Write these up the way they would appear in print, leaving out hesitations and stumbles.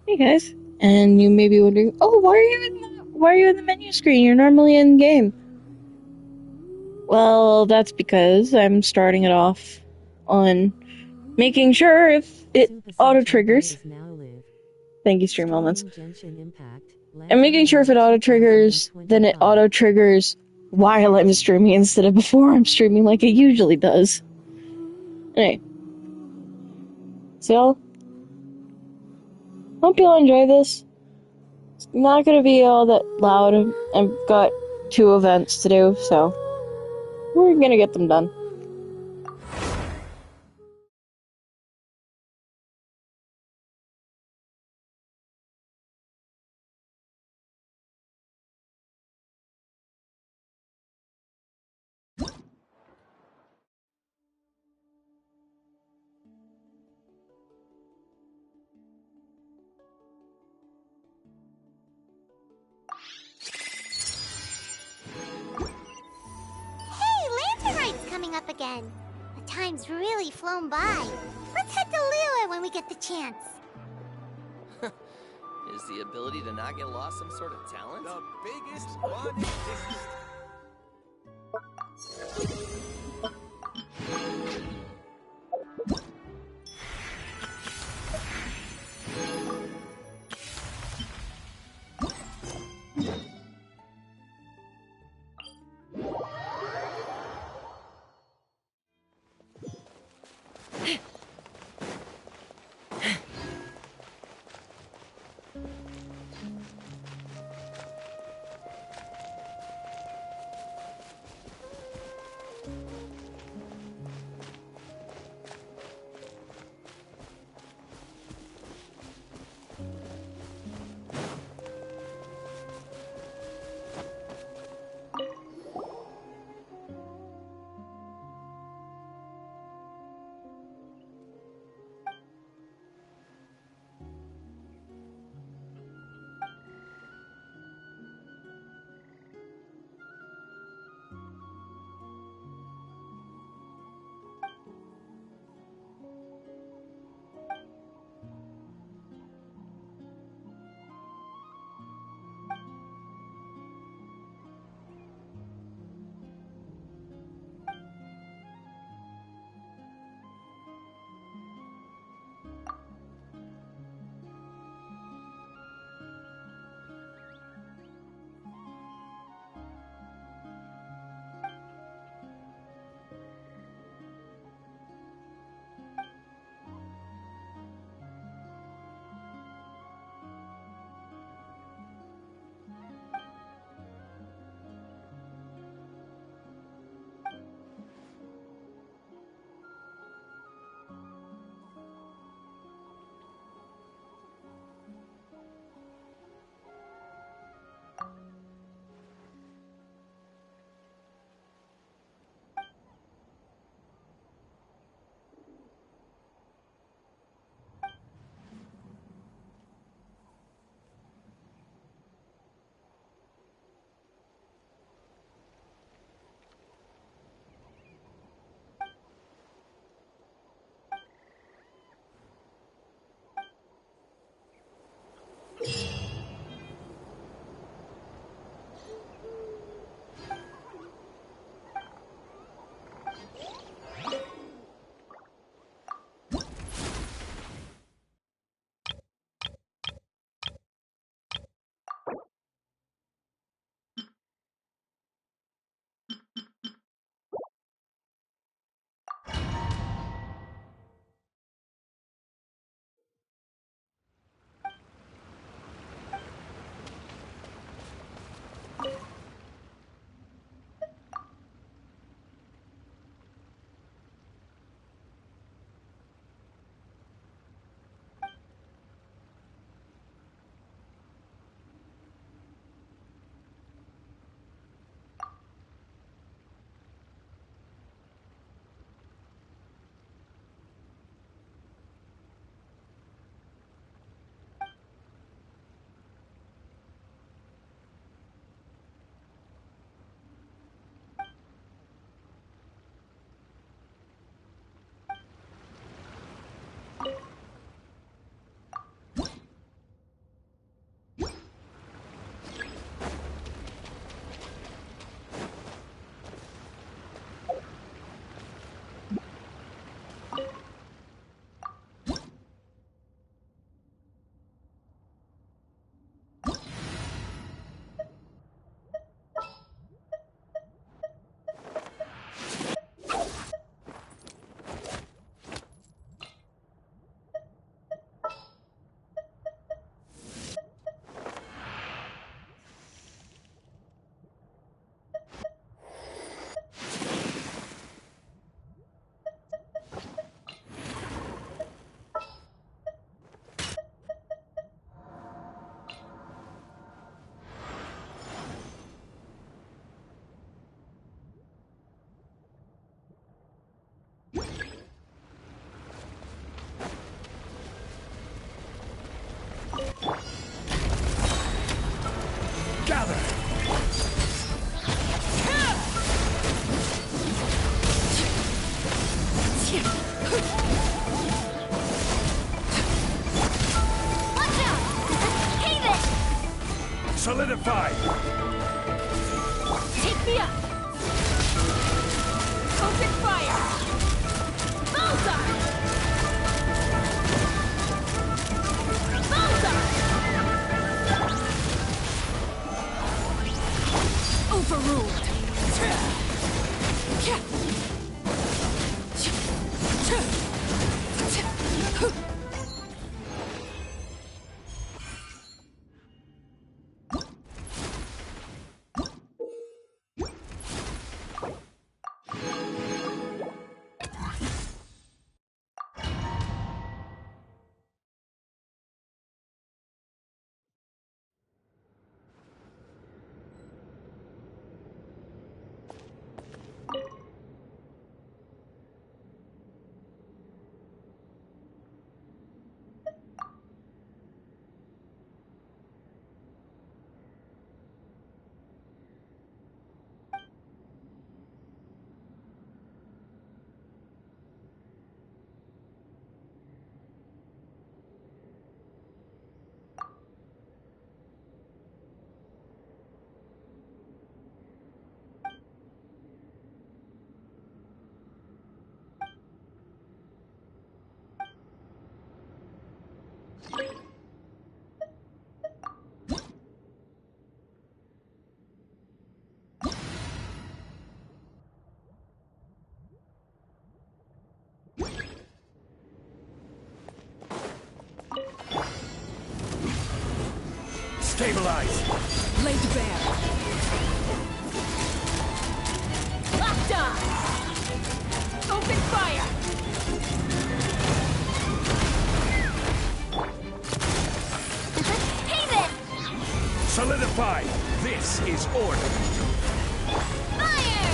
Hey guys, and you may be wondering, oh, why are you in the menu screen? You're normally in game. Well, that's because I'm starting it off on making sure if it auto triggers. Thank you, Stream Moments. I'm making sure if it auto triggers, then it auto triggers while I'm streaming instead of before I'm streaming like it usually does. Anyway, so hope you'll enjoy this. It's not gonna be all that loud. I've got 2 events to do, so we're gonna get them done. Hey, Lantern Rite's coming up again. The time's really flown by. Let's head to Lua when we get the chance. Is the ability to not get lost some sort of talent? The biggest one exists. Solidify! Take me up! Open fire! Bullseye! Bullseye! Overruled! Stabilize! Laid bare. Locked on! Open fire! Haven! Solidify! This is order! Fire!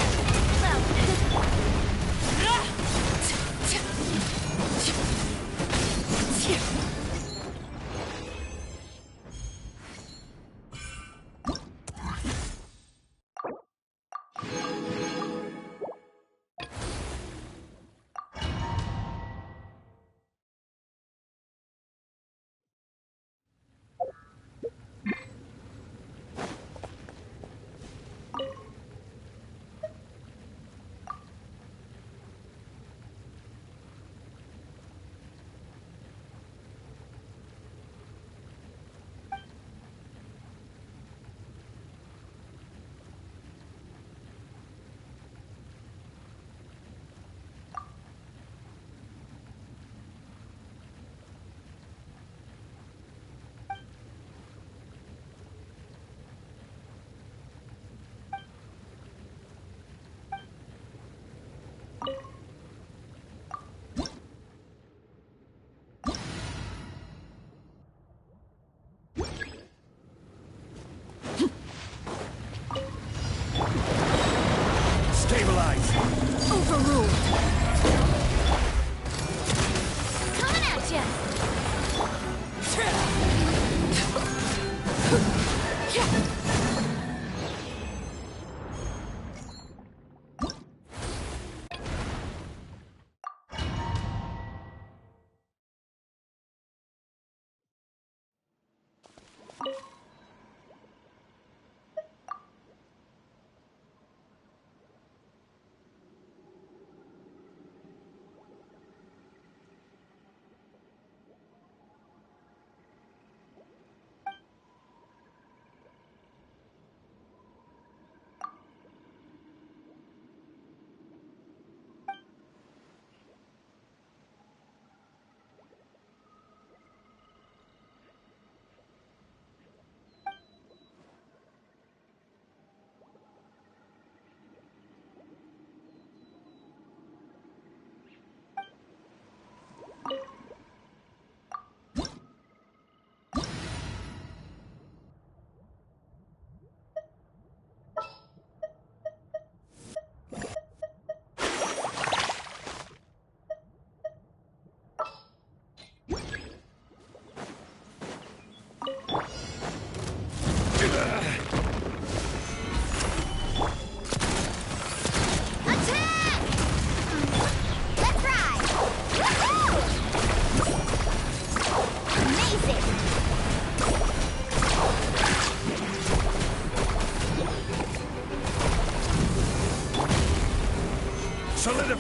Stabilize! Overruled! Coming at ya!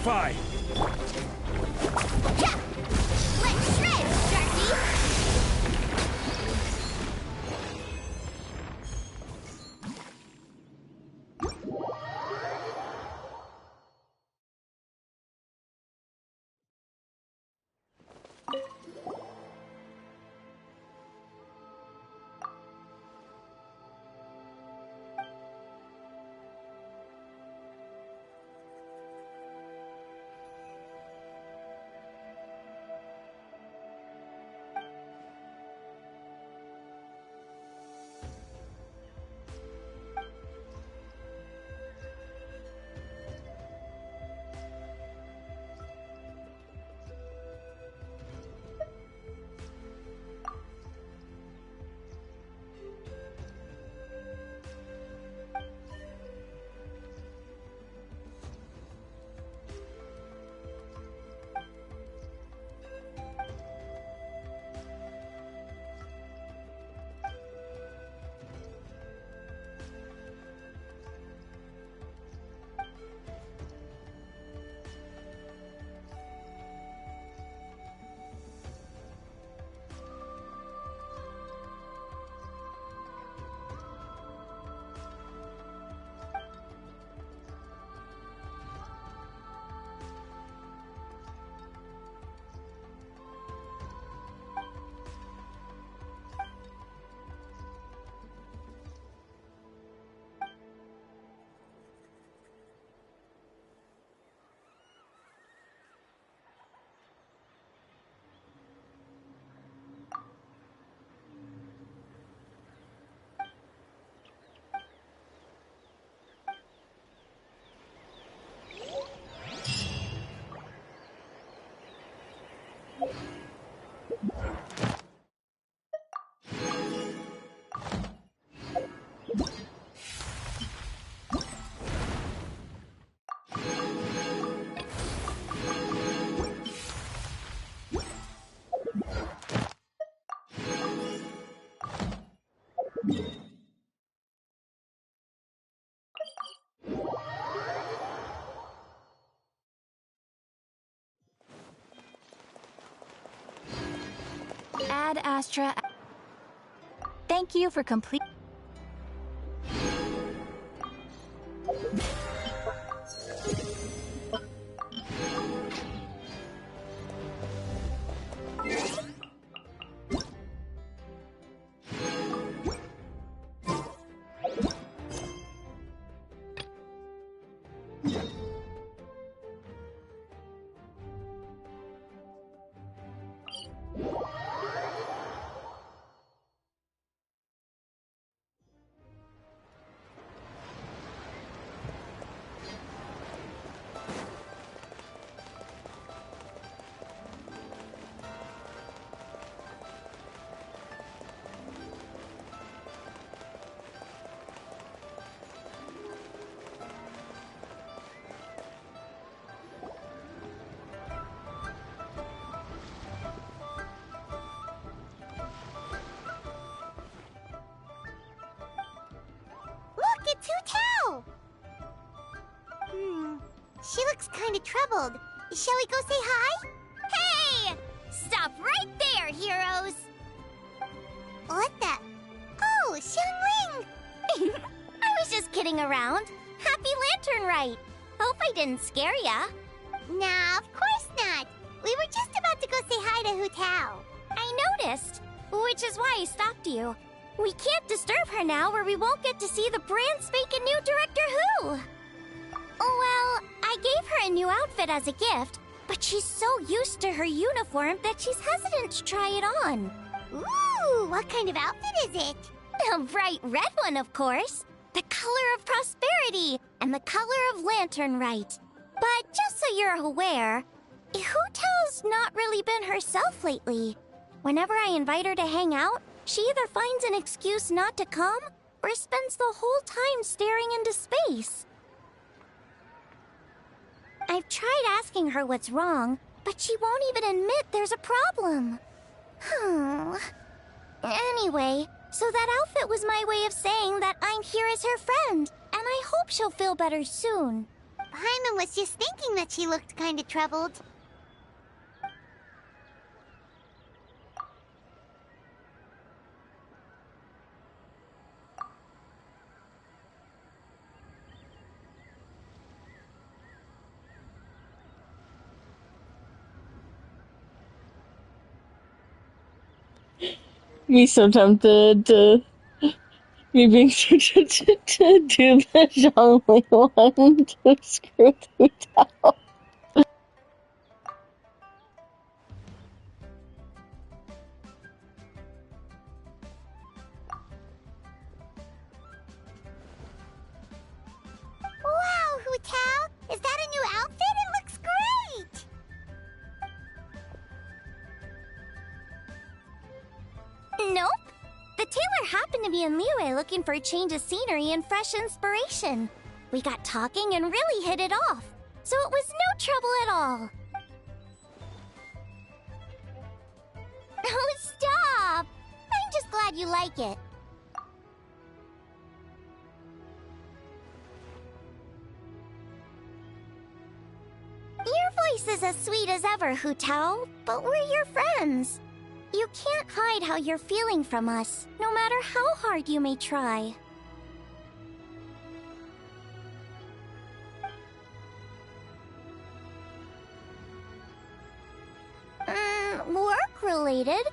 Solidify! Yeah! Let's shred, Sharky! Ad Astra. Thank you for complete. Look, it's Hu Tao! She looks kind of troubled. Shall we go say hi? Hey! Stop right there, heroes! What the? Oh, Xiangling! I was just kidding around. Happy Lantern Rite. Hope I didn't scare ya. Nah, of course not. We were just about to go say hi to Hu Tao. I noticed, which is why I stopped you. We can't disturb her now or we won't get to see the brand spanking new Director Who. Well, I gave her a new outfit as a gift, but she's so used to her uniform that she's hesitant to try it on. Ooh, what kind of outfit is it? A bright red one, of course. The color of prosperity and the color of Lantern Rite. But just so you're aware, Hu Tao's not really been herself lately. Whenever I invite her to hang out, she either finds an excuse not to come or spends the whole time staring into space. I've tried asking her what's wrong, but she won't even admit there's a problem. Anyway, so that outfit was my way of saying that I'm here as her friend, and I hope she'll feel better soon. Paimon was just thinking that she looked kinda troubled. Me so tempted to me being so tempted to do the Zhongli one to screw Hu Tao. Wow, Hu Tao! Is that a new outfit? It looks great! Nope. The tailor happened to be in Liyue looking for a change of scenery and fresh inspiration. We got talking and really hit it off, so it was no trouble at all. Oh, stop! I'm just glad you like it. Your voice is as sweet as ever, Hu Tao, but we're your friends. You can't hide how you're feeling from us, no matter how hard you may try. Work-related?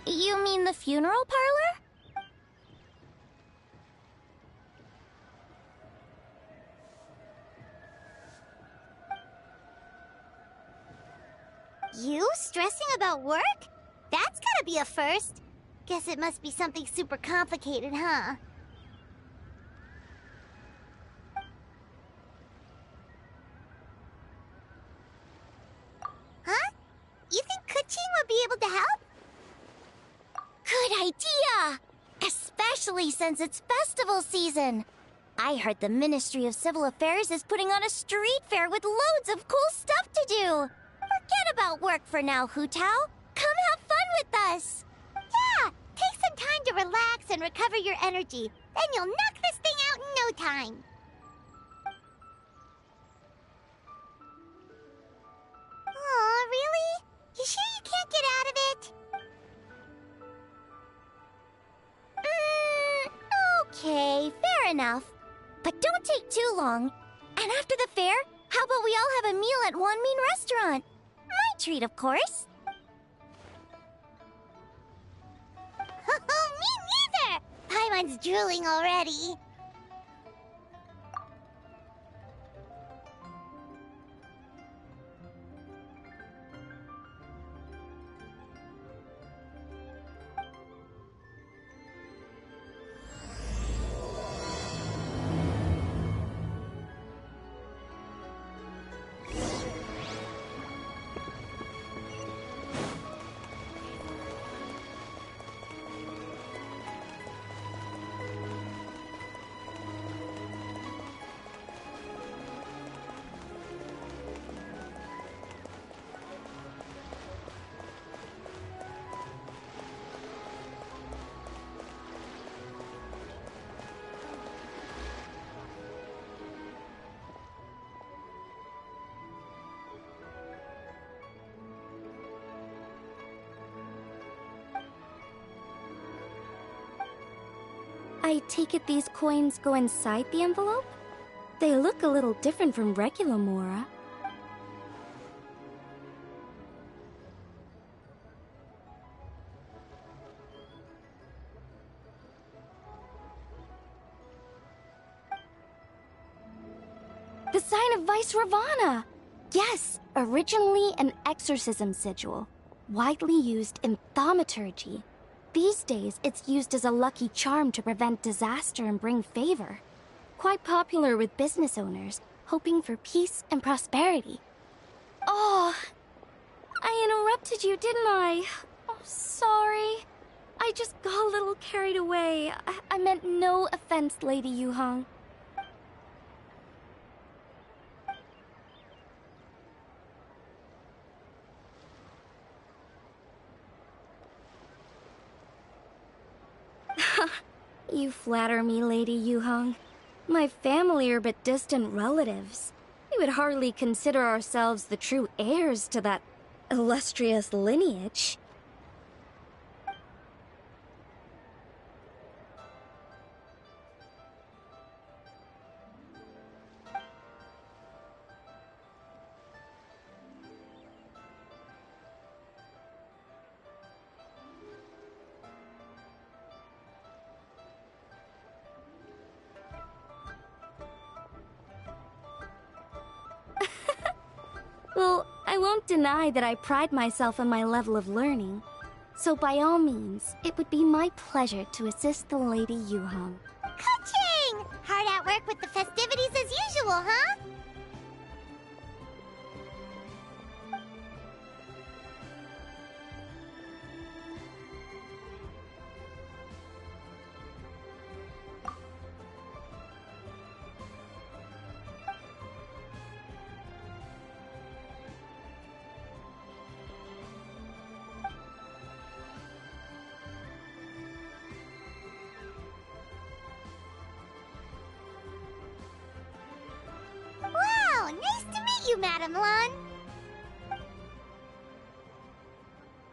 You mean the funeral parlor? You stressing about work? That's gotta be a first. Guess it must be something super complicated, huh? Huh? You think Kuchin would be able to help? Good idea! Especially since it's festival season. I heard the Ministry of Civil Affairs is putting on a street fair with loads of cool stuff to do. Forget about work for now, Hu Tao. Come have fun with us. Yeah, take some time to relax and recover your energy. Then you'll knock this thing out in no time. Aw, really? You sure you can't get out of it? Okay, fair enough. But don't take too long. And after the fair, how about we all have a meal at Wanmin Restaurant? My treat, of course. Me neither! Paimon's drooling already. I take it these coins go inside the envelope? They look a little different from regular Mora. The sign of Vice Ravana! Yes, originally an exorcism sigil, widely used in thaumaturgy. These days, it's used as a lucky charm to prevent disaster and bring favor. Quite popular with business owners, hoping for peace and prosperity. Oh, I interrupted you, didn't I? Oh, sorry. I just got a little carried away. I meant no offense, Lady Yuhong. You flatter me, Lady Yuhong. My family are but distant relatives. we would hardly consider ourselves the true heirs to that illustrious lineage. Well, I won't deny that I pride myself on my level of learning. So by all means, it would be my pleasure to assist the Lady Yuhong. Ka-ching! Hard at work with the festivities as usual, huh? Wow, nice to meet you, Madam Lan.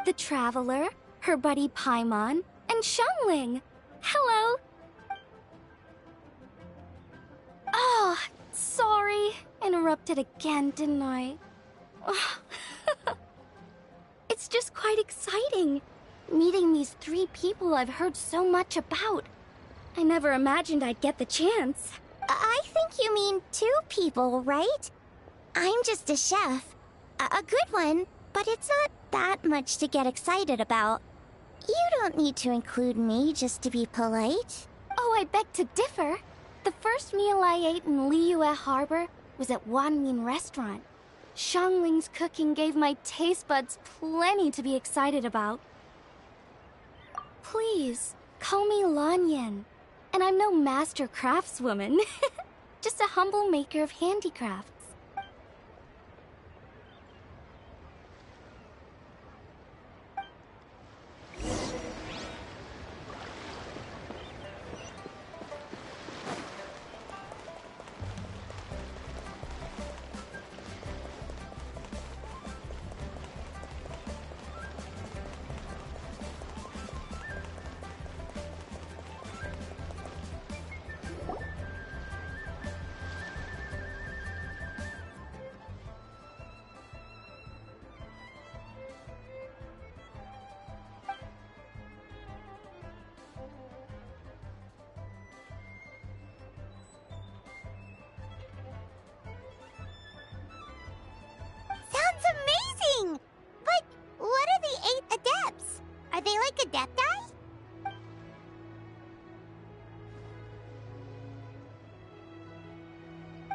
The Traveler, her buddy Paimon, and Xiangling. Hello! Oh, sorry. Interrupted again, didn't I? It's just quite exciting, meeting these 3 people I've heard so much about. I never imagined I'd get the chance. I think you mean 2 people, right? I'm just a chef. A good one, but it's not that much to get excited about. You don't need to include me just to be polite. Oh, I beg to differ. The first meal I ate in Liyue Harbor was at Wanmin Restaurant. Xiangling's cooking gave my taste buds plenty to be excited about. Please, call me Lanyan. And I'm no master craftswoman. Just a humble maker of handicrafts. Sounds amazing! But what are the 8 adepts? Are they like adepti?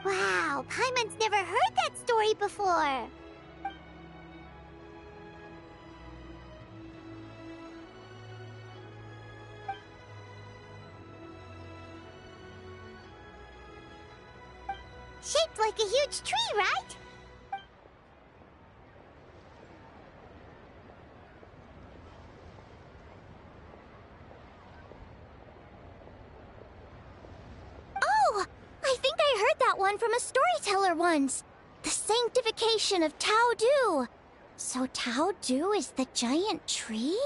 Wow, Paimon's never heard that story before. Shaped like a huge tree, right? Oh, I think I heard that one from a storyteller once. The sanctification of Tao Du. So Tao Du is the giant tree?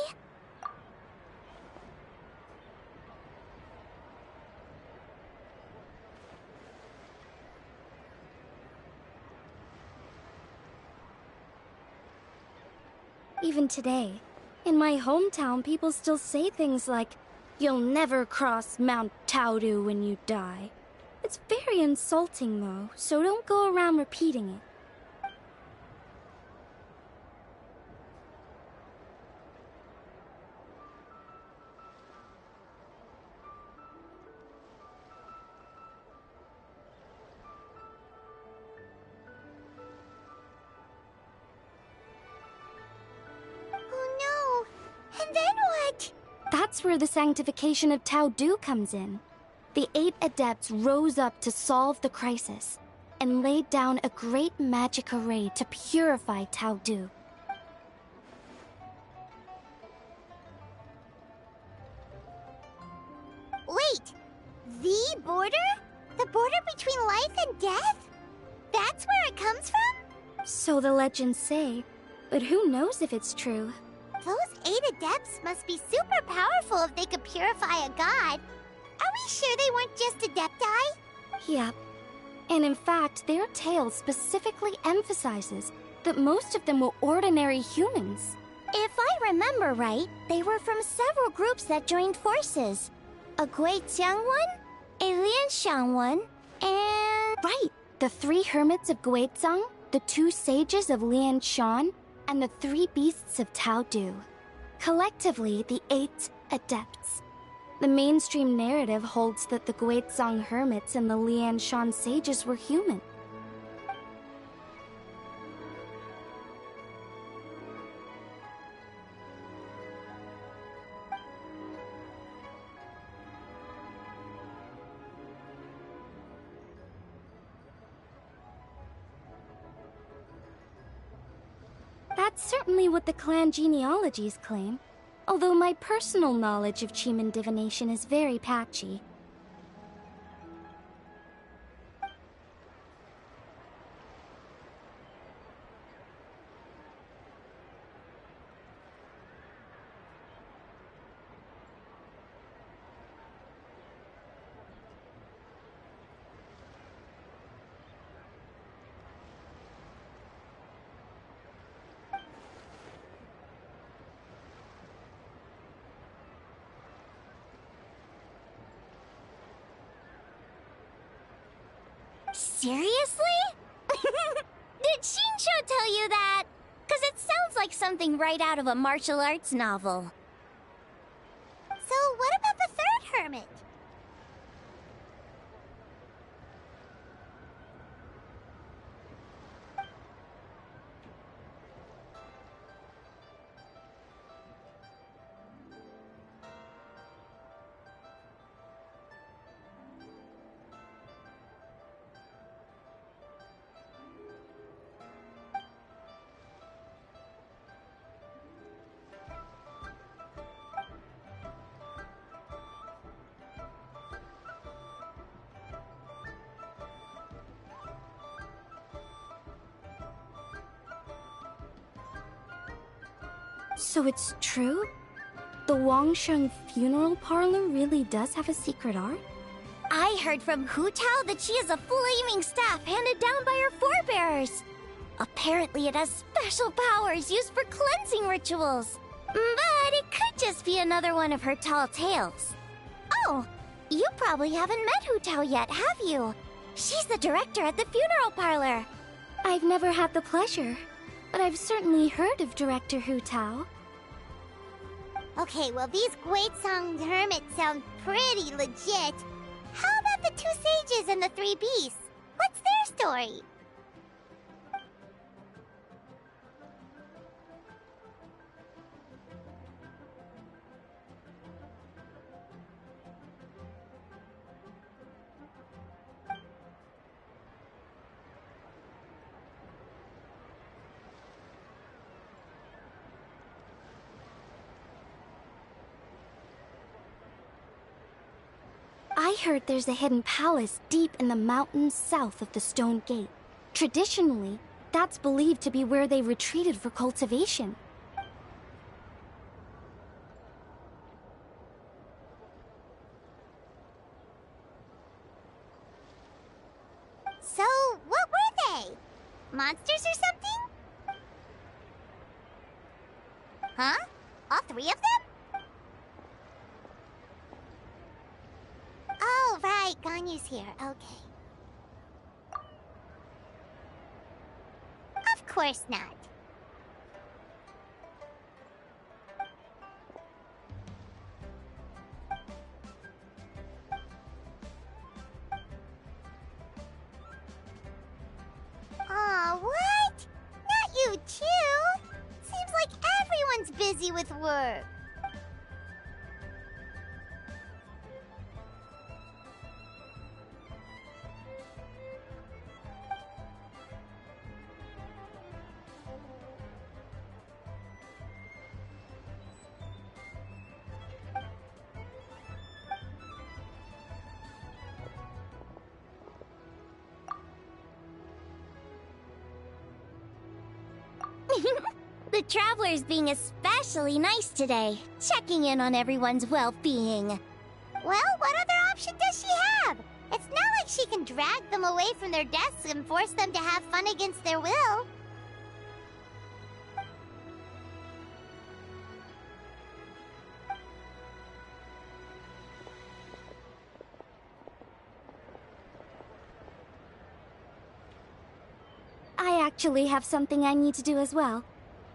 Even today, in my hometown, people still say things like, "You'll never cross Mount Taodu when you die." It's very insulting, though, so don't go around repeating it. Oh no! And then what? That's where the sanctification of Tao Du comes in. The 8 adepts rose up to solve the crisis and laid down a great magic array to purify Tao Du. Wait! The border? The border between life and death? that's where it comes from? So the legends say, but who knows if it's true? Those 8 adepts must be super powerful if they could purify a god. Are we sure they weren't just adepti? Yep. And in fact, their tale specifically emphasizes that most of them were ordinary humans. If I remember right, they were from several groups that joined forces. A Guiqiang one, a Lianshan one, and... Right! The 3 hermits of Guizhang, the 2 sages of Lianshan, and the 3 beasts of Taodu. Collectively, the 8 adepts. The mainstream narrative holds that the Guizhang hermits and the Lianshan sages were human. That's certainly what the clan genealogies claim, although my personal knowledge of Chiman divination is very patchy. Seriously? Did Shinsho tell you that? 'Cause it sounds like something right out of a martial arts novel. So what about the 3rd hermit? So it's true? The Wangsheng funeral parlor really does have a secret art? I heard from Hu Tao that she is a flaming staff handed down by her forebears. Apparently it has special powers used for cleansing rituals. But it could just be another one of her tall tales. Oh, you probably haven't met Hu Tao yet, have you? She's the director at the funeral parlor. I've never had the pleasure, but I've certainly heard of Director Hu Tao. Okay, well these Guizhang hermits sound pretty legit. How about the 2 sages and the 3 beasts? What's their story? I heard there's a hidden palace deep in the mountains south of the Stone Gate. Traditionally, that's believed to be where they retreated for cultivation. So, what were they? Monsters or something? Huh? All 3 of them? Oh, right, Ganyu's here, okay. Of course not. Aw, what? Not you too? Seems like everyone's busy with work. The traveler's being especially nice today, checking in on everyone's well-being. Well, what other option does she have? It's not like she can drag them away from their desks and force them to have fun against their will. I actually have something I need to do as well.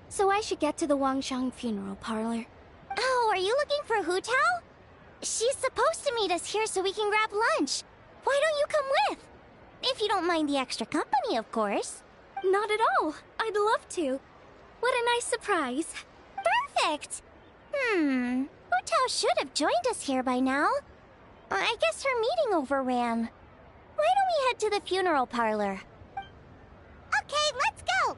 So I should get to the Wangshang funeral parlor. Oh, are you looking for Hu Tao? She's supposed to meet us here so we can grab lunch. Why don't you come with? If you don't mind the extra company, of course. Not at all. I'd love to. What a nice surprise. Perfect! Hu Tao should have joined us here by now. I guess her meeting overran. Why don't we head to the funeral parlor? Okay, let's go!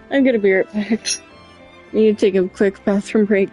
I'm gonna be right back. Need to take a quick bathroom break.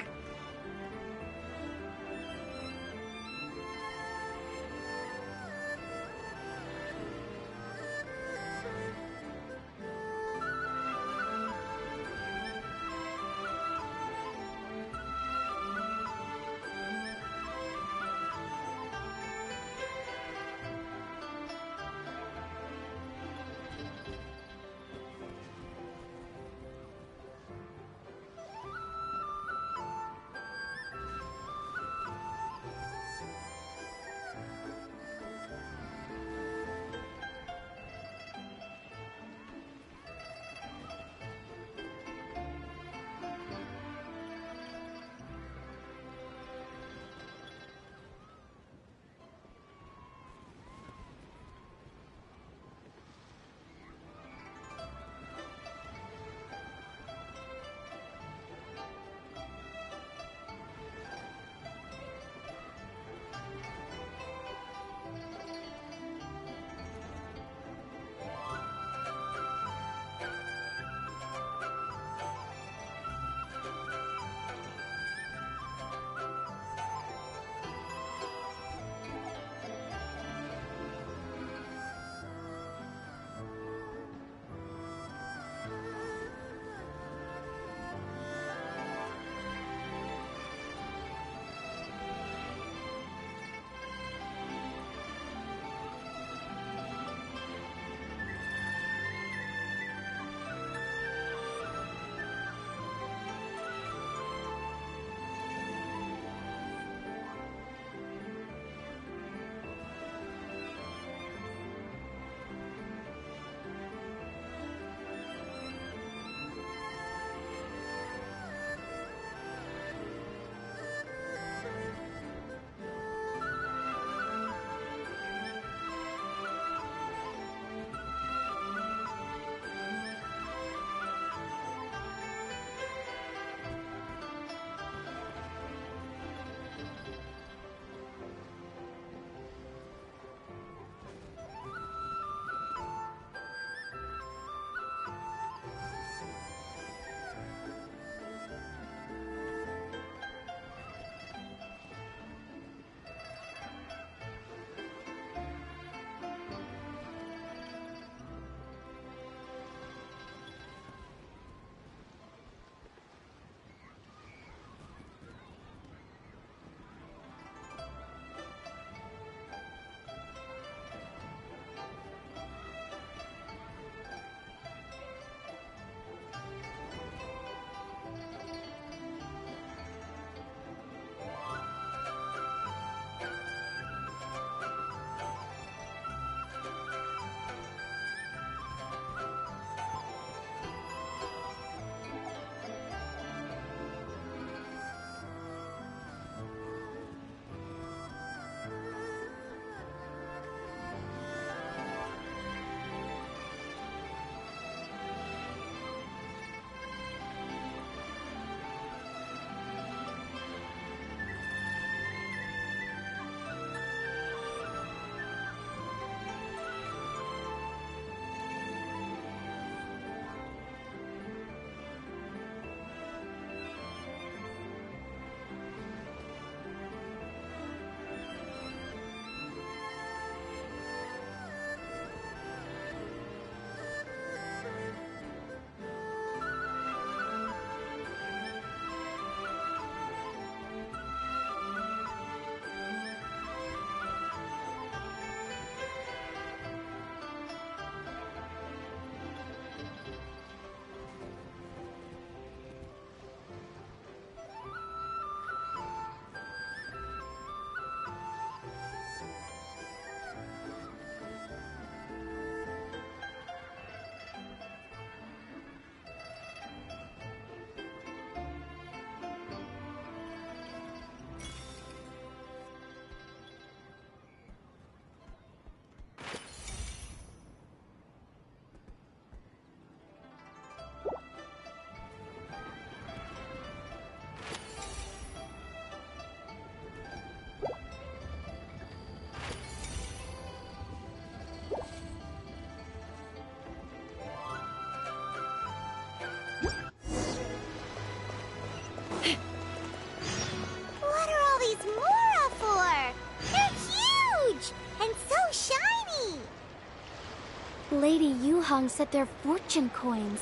Luhang said they're fortune coins.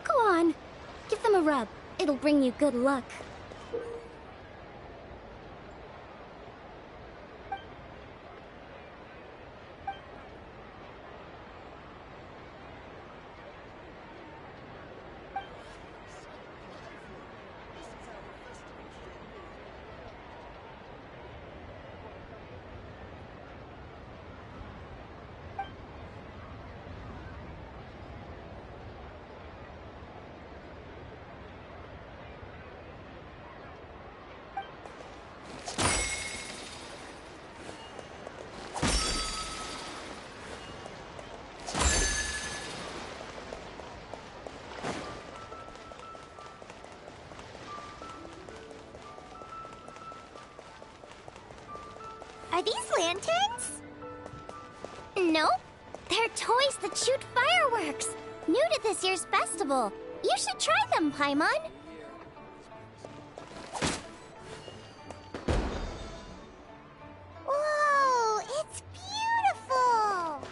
Go on, give them a rub. It'll bring you good luck. Are these lanterns? Nope. They're toys that shoot fireworks. New to this year's festival. You should try them, Paimon. Whoa, it's beautiful!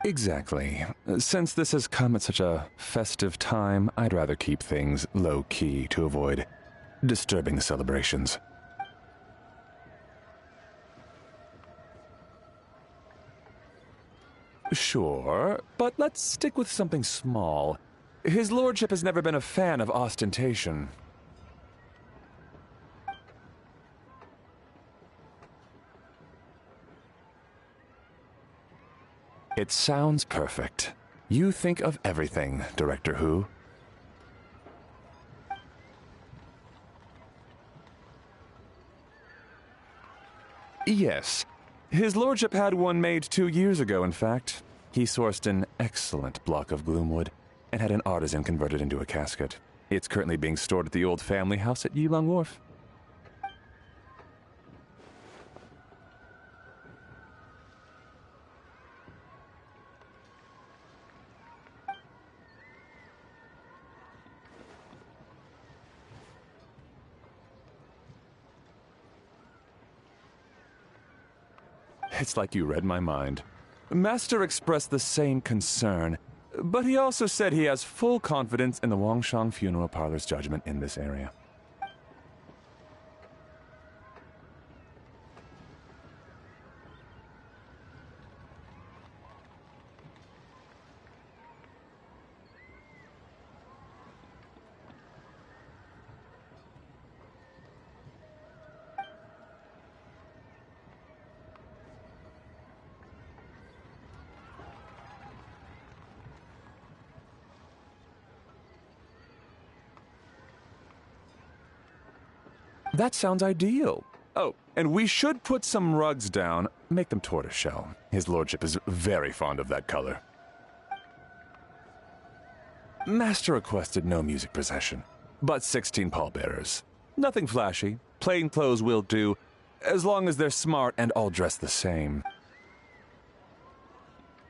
Exactly. Since this has come at such a festive time, I'd rather keep things low-key to avoid disturbing the celebrations. Sure, but let's stick with something small. His lordship has never been a fan of ostentation. It sounds perfect. You think of everything, Director Who. Yes. His lordship had one made 2 years ago, in fact. He sourced an excellent block of gloomwood and had an artisan convert it into a casket. It's currently being stored at the old family house at Yilong Wharf. It's like you read my mind. Master expressed the same concern, but he also said he has full confidence in the Wangshang Funeral Parlor's judgment in this area. That sounds ideal. Oh, and we should put some rugs down. Make them tortoiseshell. His lordship is very fond of that color. Master requested no music procession, but 16 pallbearers. Nothing flashy. Plain clothes will do, as long as they're smart and all dressed the same.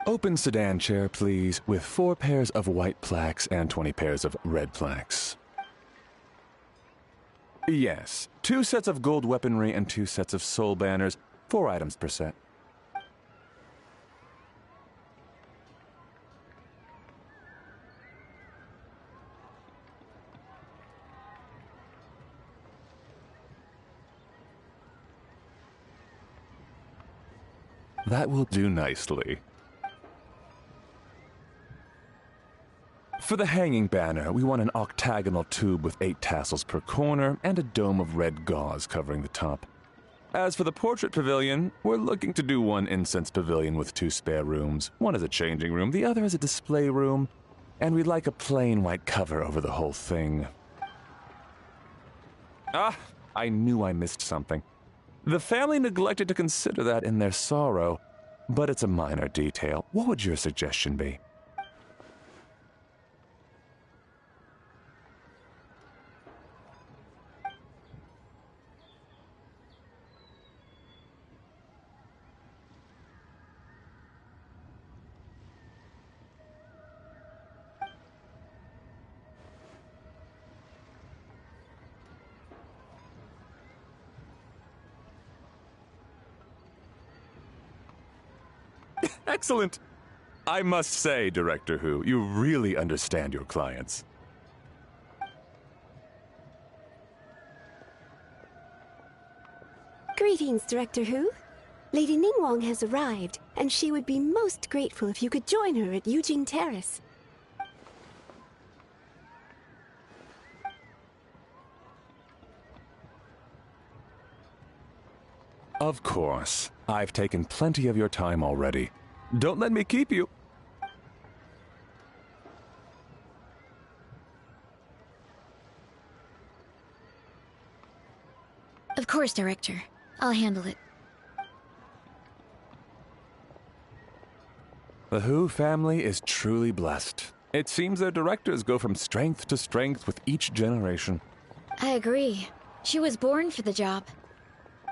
Open sedan chair, please, with 4 pairs of white plaques and 20 pairs of red plaques. Yes, 2 sets of gold weaponry and 2 sets of soul banners, 4 items per set. That will do nicely. For the hanging banner, we want an octagonal tube with 8 tassels per corner and a dome of red gauze covering the top. As for the portrait pavilion, we're looking to do 1 incense pavilion with 2 spare rooms. One as a changing room, the other as a display room, and we'd like a plain white cover over the whole thing. Ah, I knew I missed something. The family neglected to consider that in their sorrow, but it's a minor detail. What would your suggestion be? Excellent! I must say, Director Who, you really understand your clients. Greetings, Director Who. Lady Ningguang has arrived, and she would be most grateful if you could join her at Eugene Terrace. Of course. I've taken plenty of your time already. Don't let me keep you. Of course, Director. I'll handle it. The Who family is truly blessed. It seems their directors go from strength to strength with each generation. I agree. She was born for the job.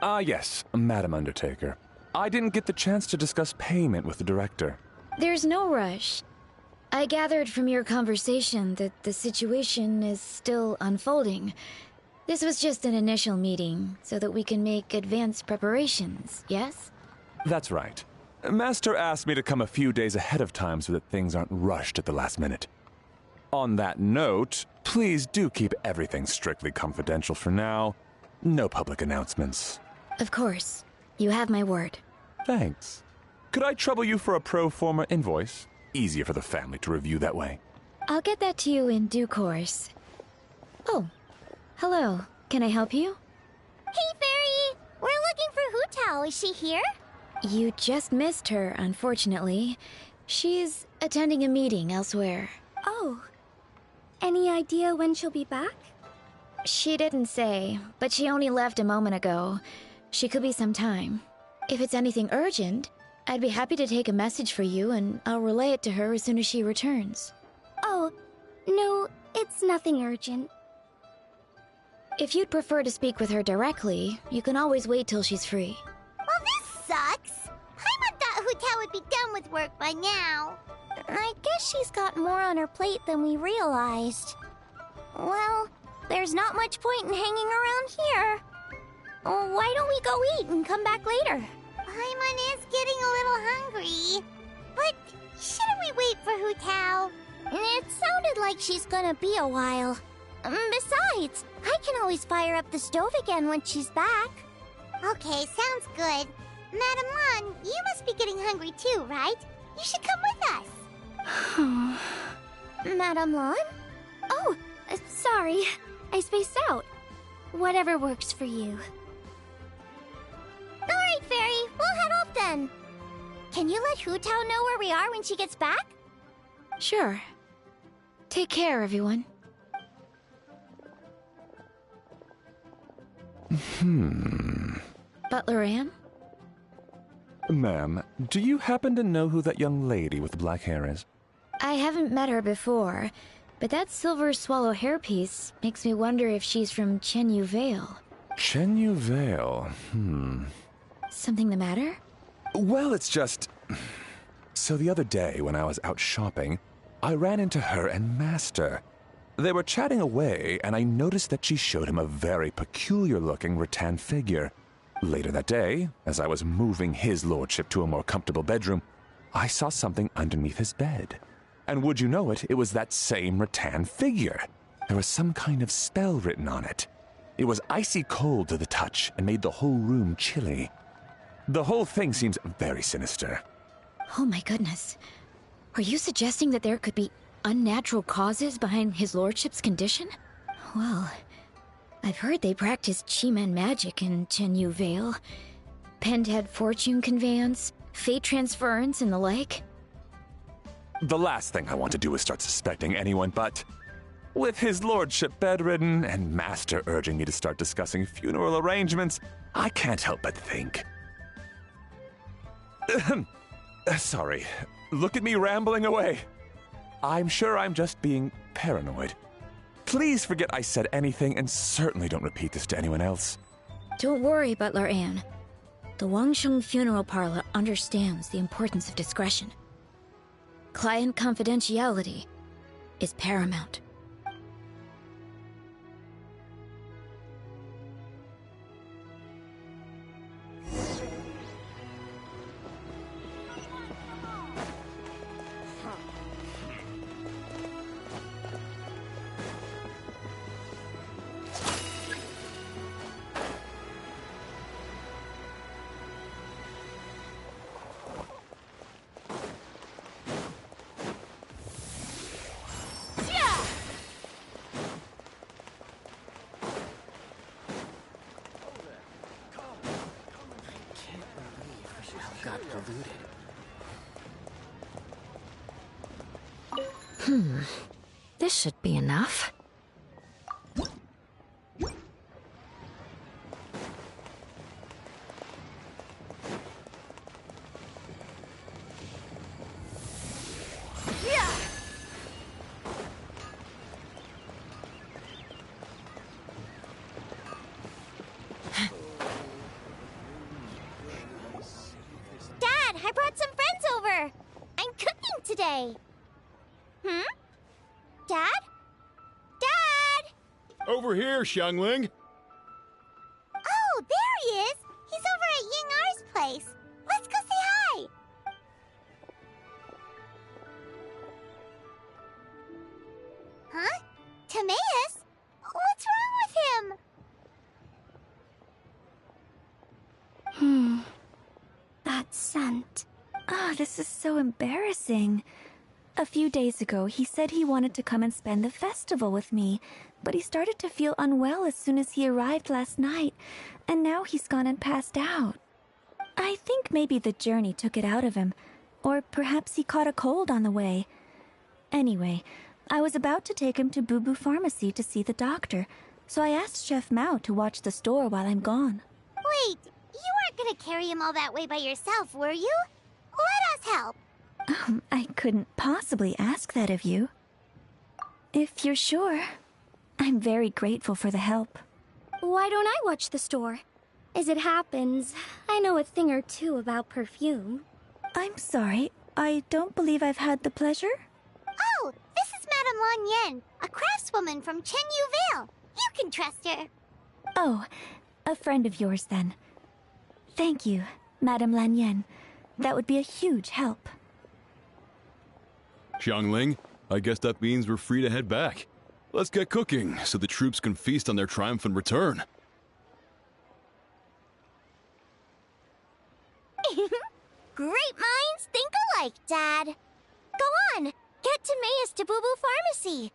Ah, yes, Madam Undertaker. I didn't get the chance to discuss payment with the director. There's no rush. I gathered from your conversation that the situation is still unfolding. This was just an initial meeting, so that we can make advanced preparations, yes? That's right. Master asked me to come a few days ahead of time so that things aren't rushed at the last minute. On that note, please do keep everything strictly confidential for now. No public announcements. Of course. You have my word. Thanks. Could I trouble you for a pro forma invoice? Easier for the family to review that way. I'll get that to you in due course. Oh, hello. Can I help you? Hey, Fairy! We're looking for Hu Tao. Is she here? You just missed her, unfortunately. She's attending a meeting elsewhere. Oh. Any idea when she'll be back? She didn't say, but she only left a moment ago. She could be some time. If it's anything urgent, I'd be happy to take a message for you and I'll relay it to her as soon as she returns. Oh, no, it's nothing urgent. If you'd prefer to speak with her directly, you can always wait till she's free. Well, this sucks. Paimon thought Hu Tao would be done with work by now. I guess she's got more on her plate than we realized. Well, there's not much point in hanging around here. Why don't we go eat and come back later? Paimon is getting a little hungry. But shouldn't we wait for Hu Tao? It sounded like she's gonna be a while. Besides, I can always fire up the stove again when she's back. Okay, sounds good. Madam Lan, you must be getting hungry too, right? You should come with us. Madam Lan? Oh, sorry. I spaced out. Whatever works for you. Alright, Fairy. We'll head off then. Can you let Hu Tao know where we are when she gets back? Sure. Take care, everyone. Butler Ann? Ma'am, do you happen to know who that young lady with the black hair is? I haven't met her before, but that silver swallow hairpiece makes me wonder if she's from Chenyu Vale. Chenyu Vale, Something the matter? Well, it's just... So the other day, when I was out shopping, I ran into her and Master. They were chatting away, and I noticed that she showed him a very peculiar-looking rattan figure. Later that day, as I was moving his lordship to a more comfortable bedroom, I saw something underneath his bed. And would you know it, it was that same rattan figure. There was some kind of spell written on it. It was icy cold to the touch and made the whole room chilly. The whole thing seems very sinister. Oh my goodness. Are you suggesting that there could be unnatural causes behind his lordship's condition? Well, I've heard they practice Chi-Man magic in Chenyu Vale. Pentad fortune conveyance, fate transference, and the like. The last thing I want to do is start suspecting anyone, but With his lordship bedridden and Master urging me to start discussing funeral arrangements, I can't help but think. Sorry. Look at me rambling away. I'm sure I'm just being paranoid. Please forget I said anything and certainly don't repeat this to anyone else. Don't worry, Butler Anne. The Wangsheng Funeral Parlor understands the importance of discretion. Client confidentiality is paramount. This should be enough. Dad, I brought some friends over. I'm cooking today. Dad? Dad? Over here, Xiangling. Oh, there he is. He's over at Ying R's place. Let's go say hi. Huh? Timaeus? What's wrong with him? That scent. Ah, this is so embarrassing. A few days ago, he said he wanted to come and spend the festival with me, but he started to feel unwell as soon as he arrived last night, and now he's gone and passed out. I think maybe the journey took it out of him, or perhaps he caught a cold on the way. Anyway, I was about to take him to Boo Boo Pharmacy to see the doctor, so I asked Chef Mao to watch the store while I'm gone. Wait, you weren't gonna carry him all that way by yourself, were you? Let us help. I couldn't possibly ask that of you. If you're sure, I'm very grateful for the help. Why don't I watch the store? As it happens, I know a thing or two about perfume. I'm sorry, I don't believe I've had the pleasure. Oh, this is Madame Lan Yen, a craftswoman from Chen Yu Vale. You can trust her. Oh, a friend of yours then. Thank you, Madame Lan Yen. That would be a huge help. Xiangling, I guess that means we're free to head back. Let's get cooking so the troops can feast on their triumphant return. Great minds think alike, Dad. Go on, get Timaeus to Boo Boo Pharmacy.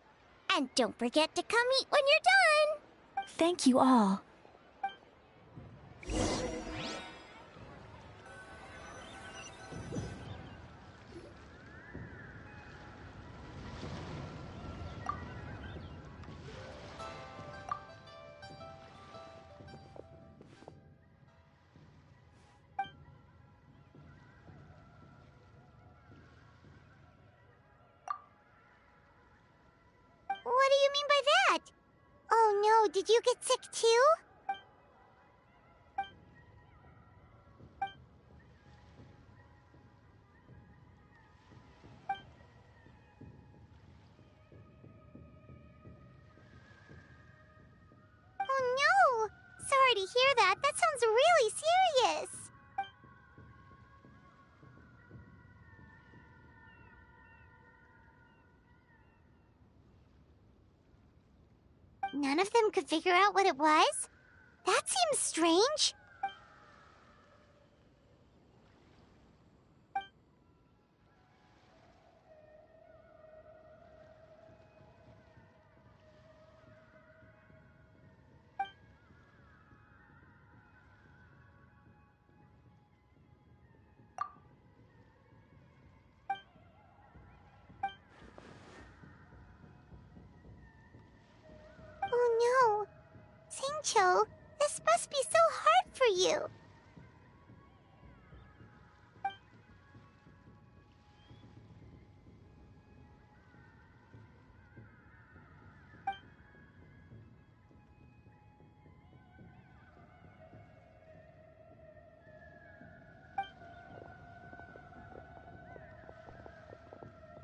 And don't forget to come eat when you're done. Thank you all. What do you mean by that? Oh no, did you get sick too? Oh no! Sorry to hear that. That sounds really serious. None of them could figure out what it was? That seems strange. Xingqiu, this must be so hard for you.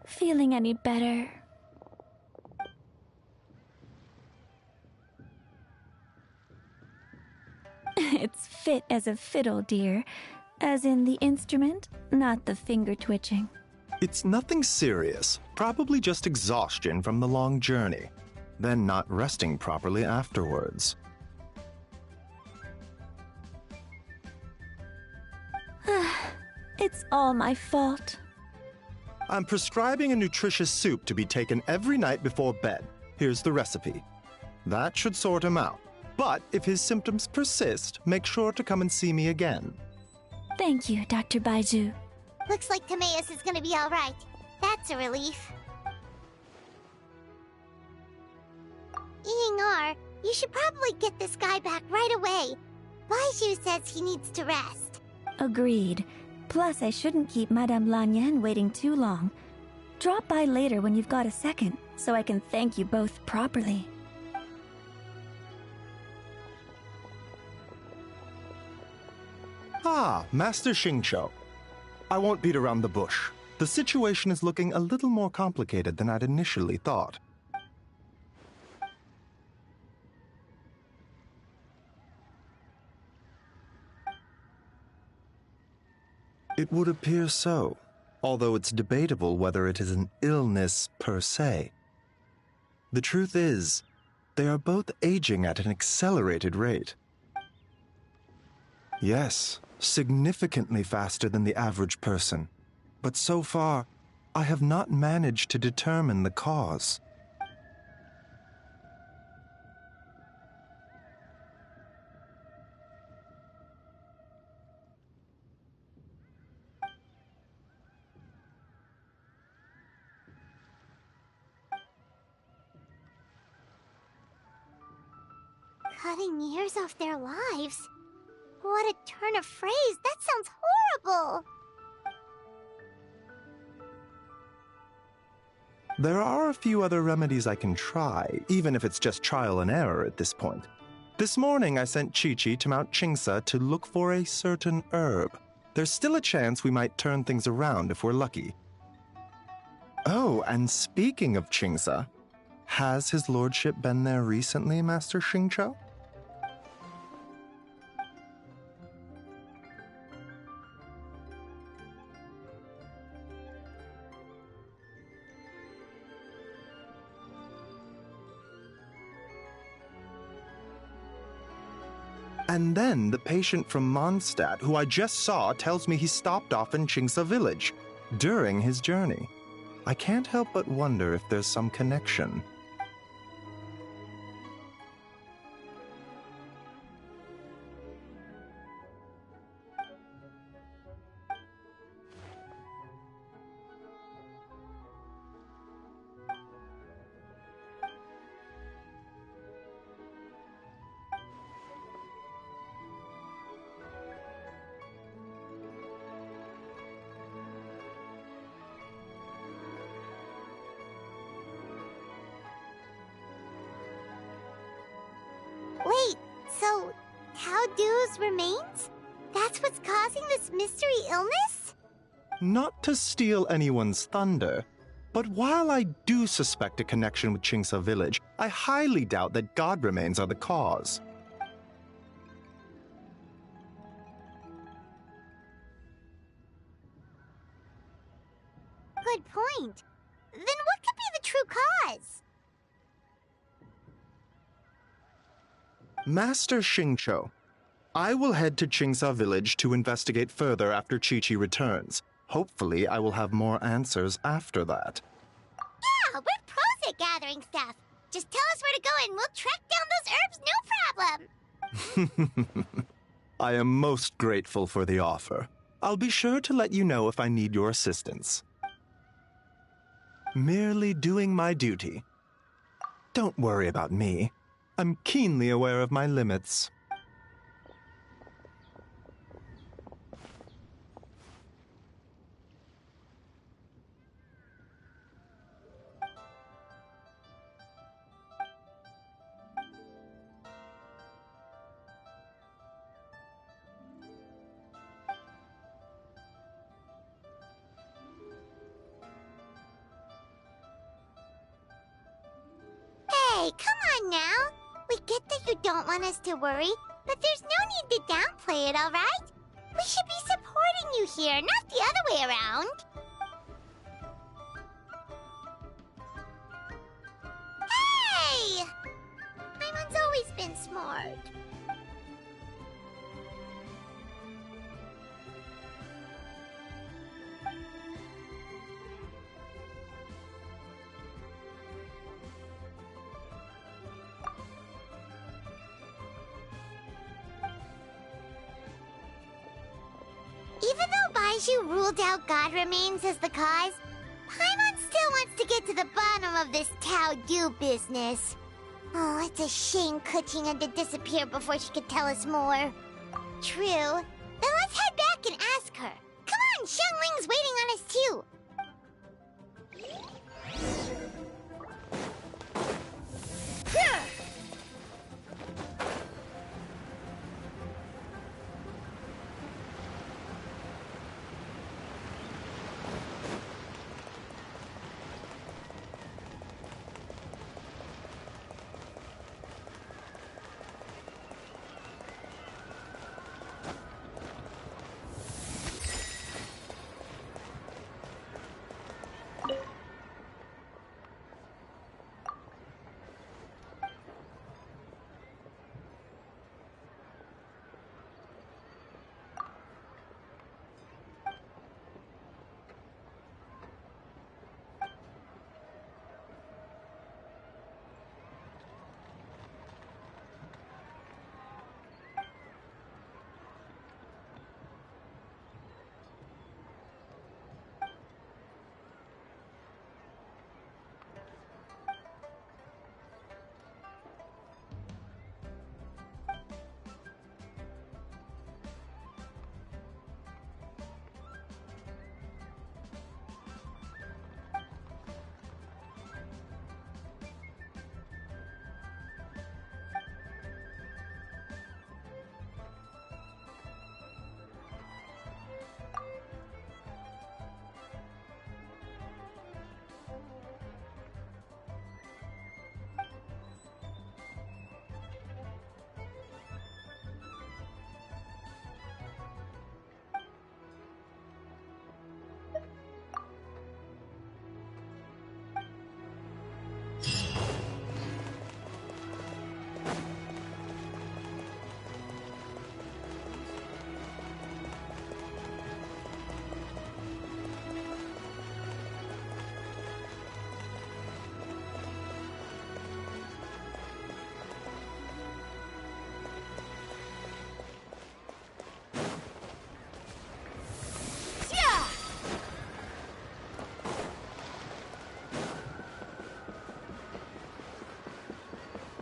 Feeling any better? It's fit as a fiddle, dear. As in the instrument, not the finger twitching. It's nothing serious. Probably just exhaustion from the long journey. Then not resting properly afterwards. It's all my fault. I'm prescribing a nutritious soup to be taken every night before bed. Here's the recipe. That should sort him out. But if his symptoms persist, make sure to come and see me again. Thank you, Dr. Baizhu. Looks like Timaeus is gonna be alright. That's a relief. Ying-ar, you should probably get this guy back right away. Baizhu says he needs to rest. Agreed. Plus, I shouldn't keep Madame Lanyan waiting too long. Drop by later when you've got a second, so I can thank you both properly. Ah, Master Xingqiu. I won't beat around the bush. The situation is looking a little more complicated than I'd initially thought. It would appear so, although it's debatable whether it is an illness per se. The truth is, they are both aging at an accelerated rate. Yes, significantly faster than the average person. But so far, I have not managed to determine the cause. Cutting years off their lives? What a turn of phrase! That sounds horrible! There are a few other remedies I can try, even if it's just trial and error at this point. This morning I sent Chi-Chi to Mount Qingsa to look for a certain herb. There's still a chance we might turn things around if we're lucky. Oh, and speaking of Qingsa, has his lordship been there recently, Master Xingqiu? And then the patient from Mondstadt, who I just saw, tells me he stopped off in Qingsa village during his journey. I can't help but wonder if there's some connection. Wait, so Tao Du's remains? That's what's causing this mystery illness? Not to steal anyone's thunder, but while I do suspect a connection with Qingsa village, I highly doubt that god remains are the cause. Good point. Then what could be the true cause? Master Xingqiu, I will head to Qingsa village to investigate further after Chi-Chi returns. Hopefully, I will have more answers after that. Yeah, we're pros at gathering stuff. Just tell us where to go and we'll track down those herbs, no problem. I am most grateful for the offer. I'll be sure to let you know if I need your assistance. Merely doing my duty. Don't worry about me. I'm keenly aware of my limits. Hey, come on now. We get that you don't want us to worry, but there's no need to downplay it, alright? We should be supporting you here, not the other way around. Hey! Paimon's always been smart. Even though Baiju ruled out God Remains as the cause, Paimon still wants to get to the bottom of this Tao Do business. Oh, it's a shame Kuching had to disappear before she could tell us more. True. Then let's head back and ask her. Come on, Xiangling's waiting on us too.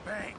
Bang!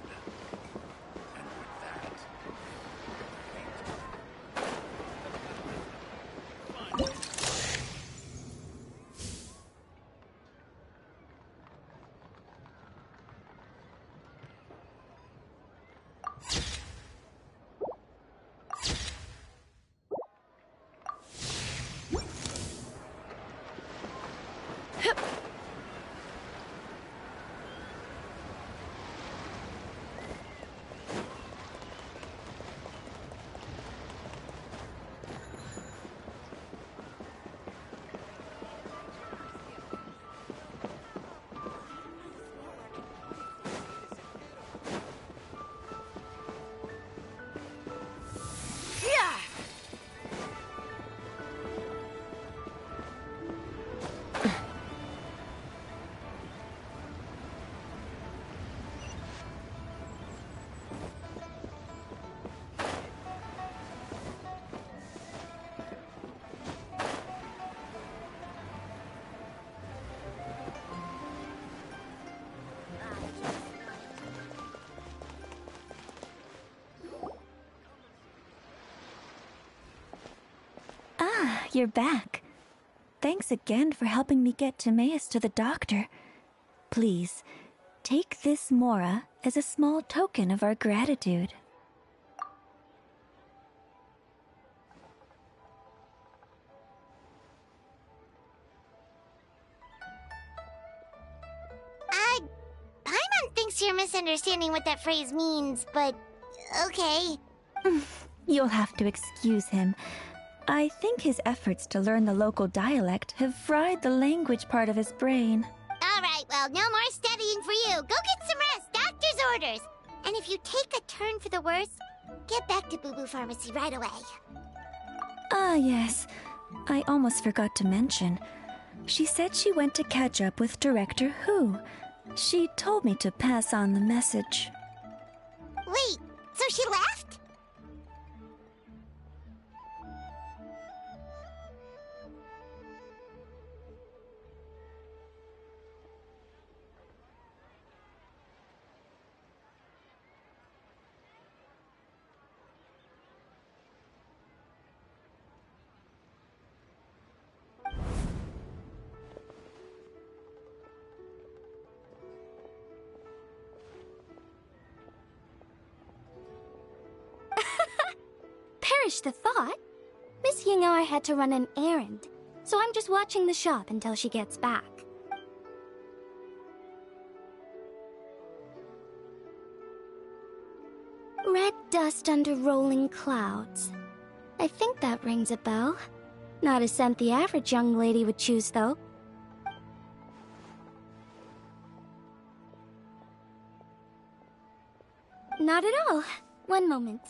you're back. Thanks again for helping me get Timaeus to the doctor. Please, take this Mora as a small token of our gratitude. Paimon thinks you're misunderstanding what that phrase means, but okay. You'll have to excuse him. I think his efforts to learn the local dialect have fried the language part of his brain. Alright, well, no more studying for you. Go get some rest, doctor's orders. And if you take a turn for the worse, get back to Boo Boo Pharmacy right away. Ah, yes. I almost forgot to mention. She said she went to catch up with Director Who. She told me to pass on the message. Wait, so she left? Perish the thought. Miss Ying'ar had to run an errand, so I'm just watching the shop until she gets back. Red dust under rolling clouds. I think that rings a bell. Not a scent the average young lady would choose, though. Not at all. One moment.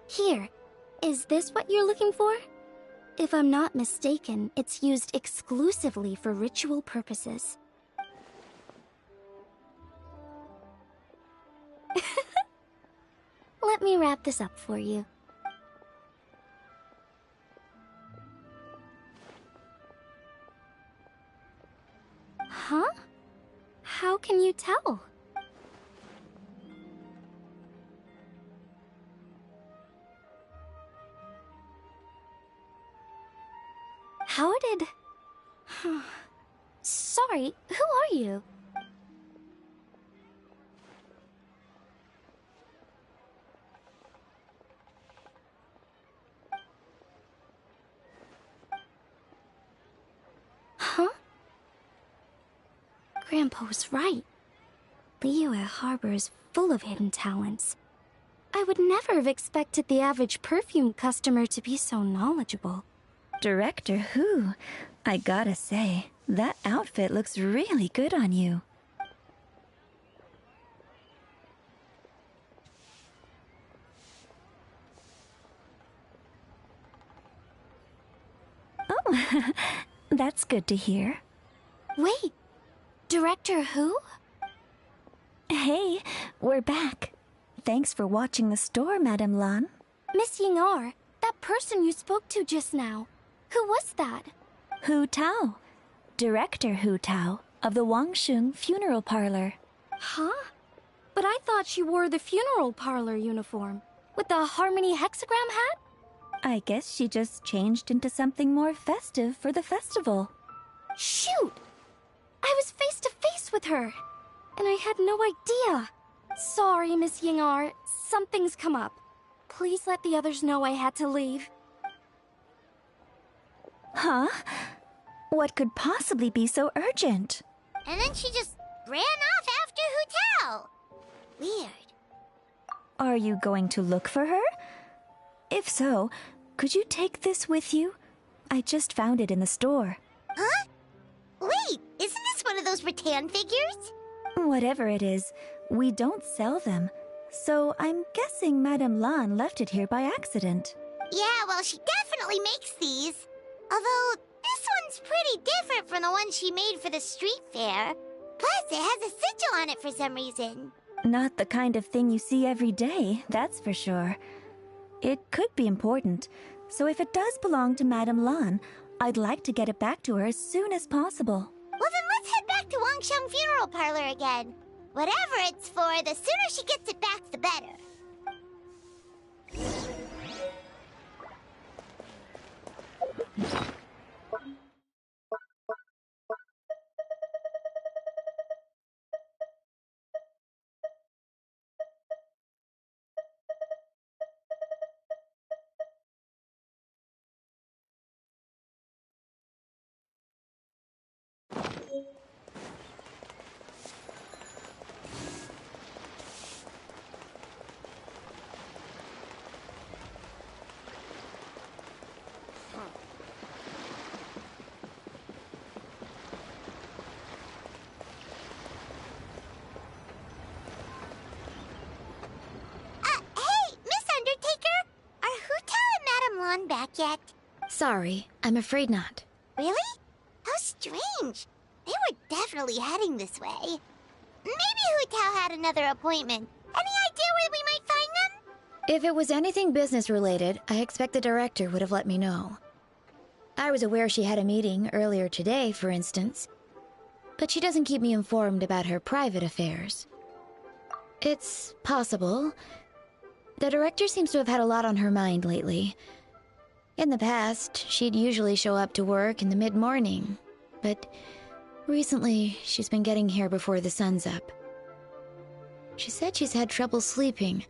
Here, is this what you're looking for? If I'm not mistaken, it's used exclusively for ritual purposes. Let me wrap this up for you. Huh? How can you tell? How did... Sorry, who are you? Huh? Grandpa was right. Liyue Harbor is full of hidden talents. I would never have expected the average perfume customer to be so knowledgeable. Director Who? I gotta say, that outfit looks really good on you. Oh, that's good to hear. Wait, Director Who? Hey, we're back. Thanks for watching the store, Madame Lan. Miss Ying'ar, that person you spoke to just now. Who was that? Hu Tao. Director Hu Tao of the Wangsheng Funeral Parlor. Huh? But I thought she wore the funeral parlor uniform. With the Harmony hexagram hat? I guess she just changed into something more festive for the festival. Shoot! I was face to face with her, and I had no idea. Sorry, Miss Ying'ar. Something's come up. Please let the others know I had to leave. Huh? What could possibly be so urgent? And then she just ran off after Hu Tao. Weird. Are you going to look for her? If so, could you take this with you? I just found it in the store. Huh? Wait, isn't this one of those rattan figures? Whatever it is, we don't sell them. So I'm guessing Madame Lan left it here by accident. Yeah, well, she definitely makes these. Although, this one's pretty different from the one she made for the street fair. Plus, it has a sigil on it for some reason. Not the kind of thing you see every day, that's for sure. It could be important, so if it does belong to Madame Lan, I'd like to get it back to her as soon as possible. Well, then let's head back to Wangsheng Funeral Parlor again. Whatever it's for, the sooner she gets it back, the better. Back yet? Sorry, I'm afraid not. Really? How strange. They were definitely heading this way. Maybe Hu Tao had another appointment. Any idea where we might find them? If it was anything business related, I expect the director would have let me know. I was aware she had a meeting earlier today, for instance, but she doesn't keep me informed about her private affairs. It's possible. The director seems to have had a lot on her mind lately. In the past, she'd usually show up to work in the mid-morning, but recently she's been getting here before the sun's up. She said she's had trouble sleeping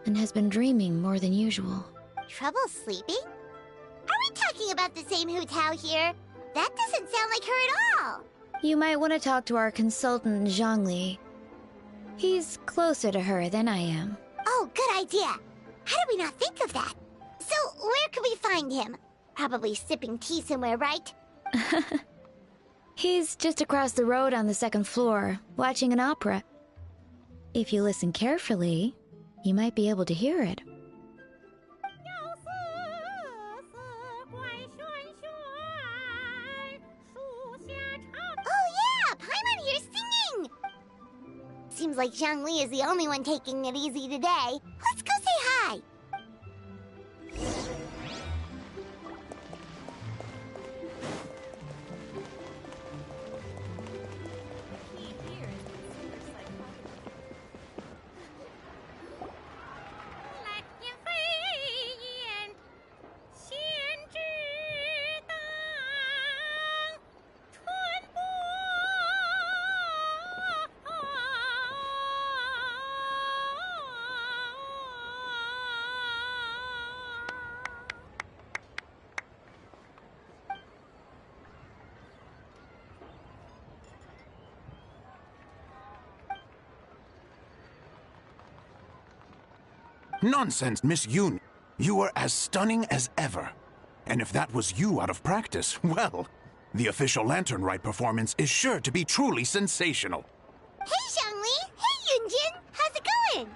and has been dreaming more than usual. Trouble sleeping? Are we talking about the same Hu Tao here? That doesn't sound like her at all. You might want to talk to our consultant, Zhongli. He's closer to her than I am. Oh, good idea. How did we not think of that? So, where could we find him? Probably sipping tea somewhere, right? He's just across the road on the second floor, watching an opera. If you listen carefully, you might be able to hear it. Oh yeah! Paimon here's singing! Seems like Zhongli is the only one taking it easy today. Let's go say hi! Nonsense, Miss Yoon. You were as stunning as ever. And if that was you out of practice, well, the official Lantern Rite performance is sure to be truly sensational. Hey, Zhongli! Hey, Yunjin! How's it going?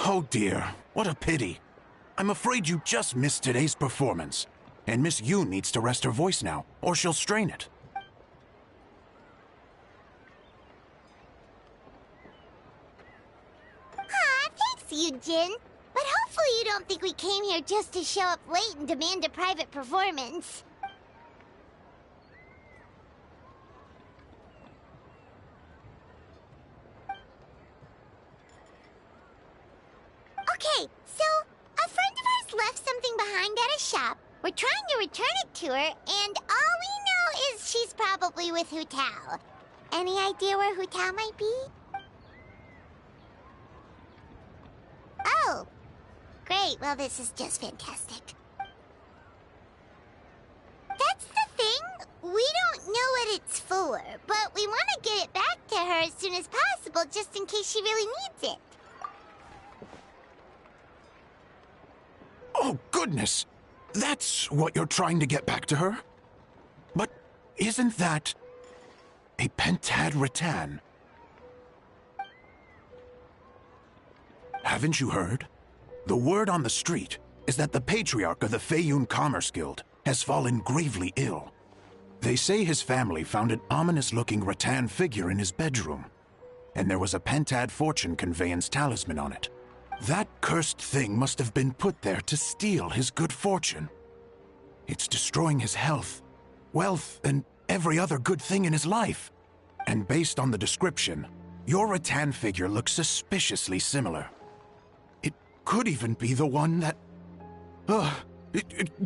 Oh dear, what a pity. I'm afraid you just missed today's performance. And Miss Yoon needs to rest her voice now, or she'll strain it. Aw, thanks, Yunjin. But hopefully you don't think we came here just to show up late and demand a private performance. Okay, so a friend of ours left something behind at a shop. We're trying to return it to her, and all we know is she's probably with Hu Tao. Any idea where Hu Tao might be? Oh, great. Well, this is just fantastic. That's the thing. We don't know what it's for, but we want to get it back to her as soon as possible, just in case she really needs it. Oh, goodness! That's what you're trying to get back to her? But isn't that a pentad rattan? Haven't you heard? The word on the street is that the patriarch of the Feiyun Commerce Guild has fallen gravely ill. They say his family found an ominous-looking rattan figure in his bedroom. and there was a Pentad fortune conveyance talisman on it. That cursed thing must have been put there to steal his good fortune. It's destroying his health, wealth, and every other good thing in his life. And based on the description, your rattan figure looks suspiciously similar. It could even be the one that...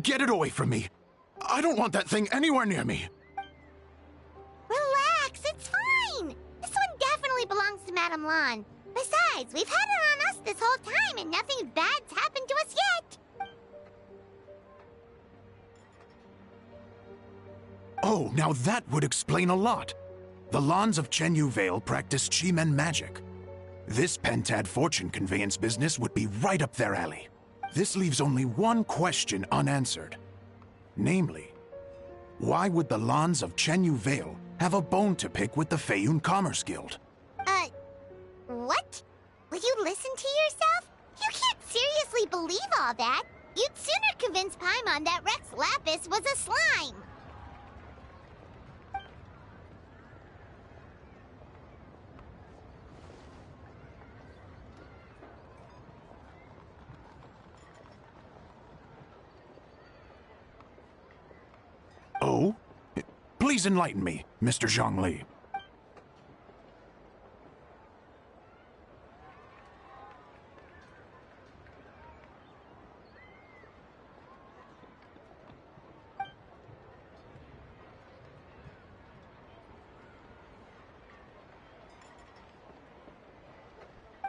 get it away from me. I don't want that thing anywhere near me. Relax, it's fine. This one definitely belongs to Madame Lan. Besides, we've had it on us this whole time and nothing bad's happened to us yet. Oh, now that would explain a lot. The Lans of Chenyu Vale practice Chi-Men magic. This Pentad fortune conveyance business would be right up their alley. This leaves only one question unanswered. Namely, why would the Lans of Chenyu Vale have a bone to pick with the Feiyun Commerce Guild? What? Will you listen to yourself? You can't seriously believe all that. You'd sooner convince Paimon that Rex Lapis was a slime. Oh? Please enlighten me, Mr. Zhongli.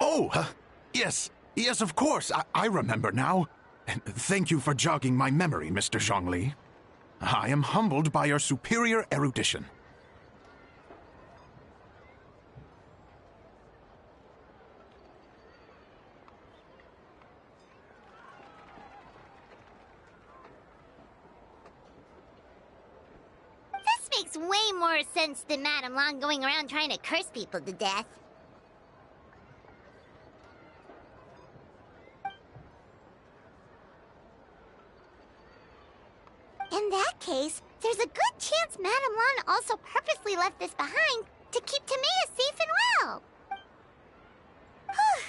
Oh, yes, of course. I remember now. Thank you for jogging my memory, Mr. Zhongli. I am humbled by your superior erudition. This makes way more sense than Madame Lan going around trying to curse people to death. In that case, there's a good chance Madame Lan also purposely left this behind to keep Timea safe and well. Whew.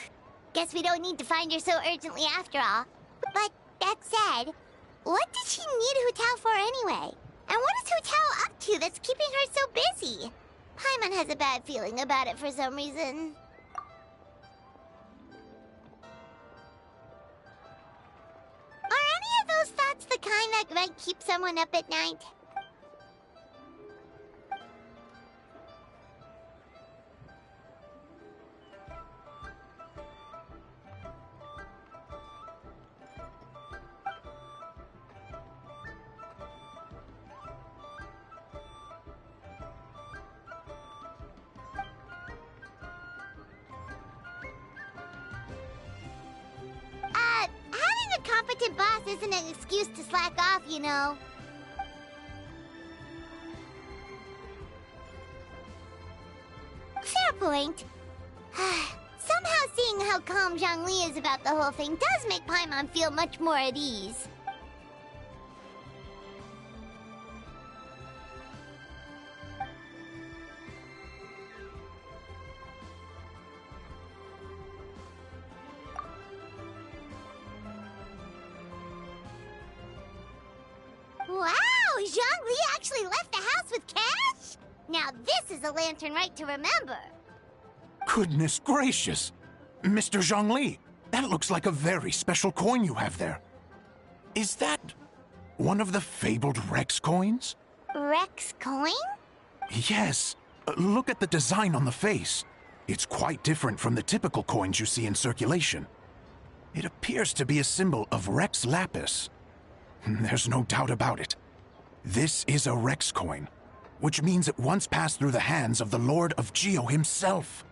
Guess we don't need to find her so urgently after all. But that said, what did she need Hu Tao for anyway? And what is Hu Tao up to that's keeping her so busy? Paimon has a bad feeling about it for some reason. Are any of those thoughts the kind that might keep someone up at night? Having a competent boss isn't an excuse to slack off, you know. Fair point. Somehow seeing how calm Zhongli is about the whole thing does make Paimon feel much more at ease. Wow! Zhongli actually left the house with cash? Now this is a lantern right to remember. Goodness gracious! Mr. Zhongli, that looks like a very special coin you have there. Is that one of the fabled Rex coins? Rex coin? Yes. Look at the design on the face. It's quite different from the typical coins you see in circulation. It appears to be a symbol of Rex Lapis. There's no doubt about it. This is a Rex coin, which means it once passed through the hands of the Lord of Geo himself.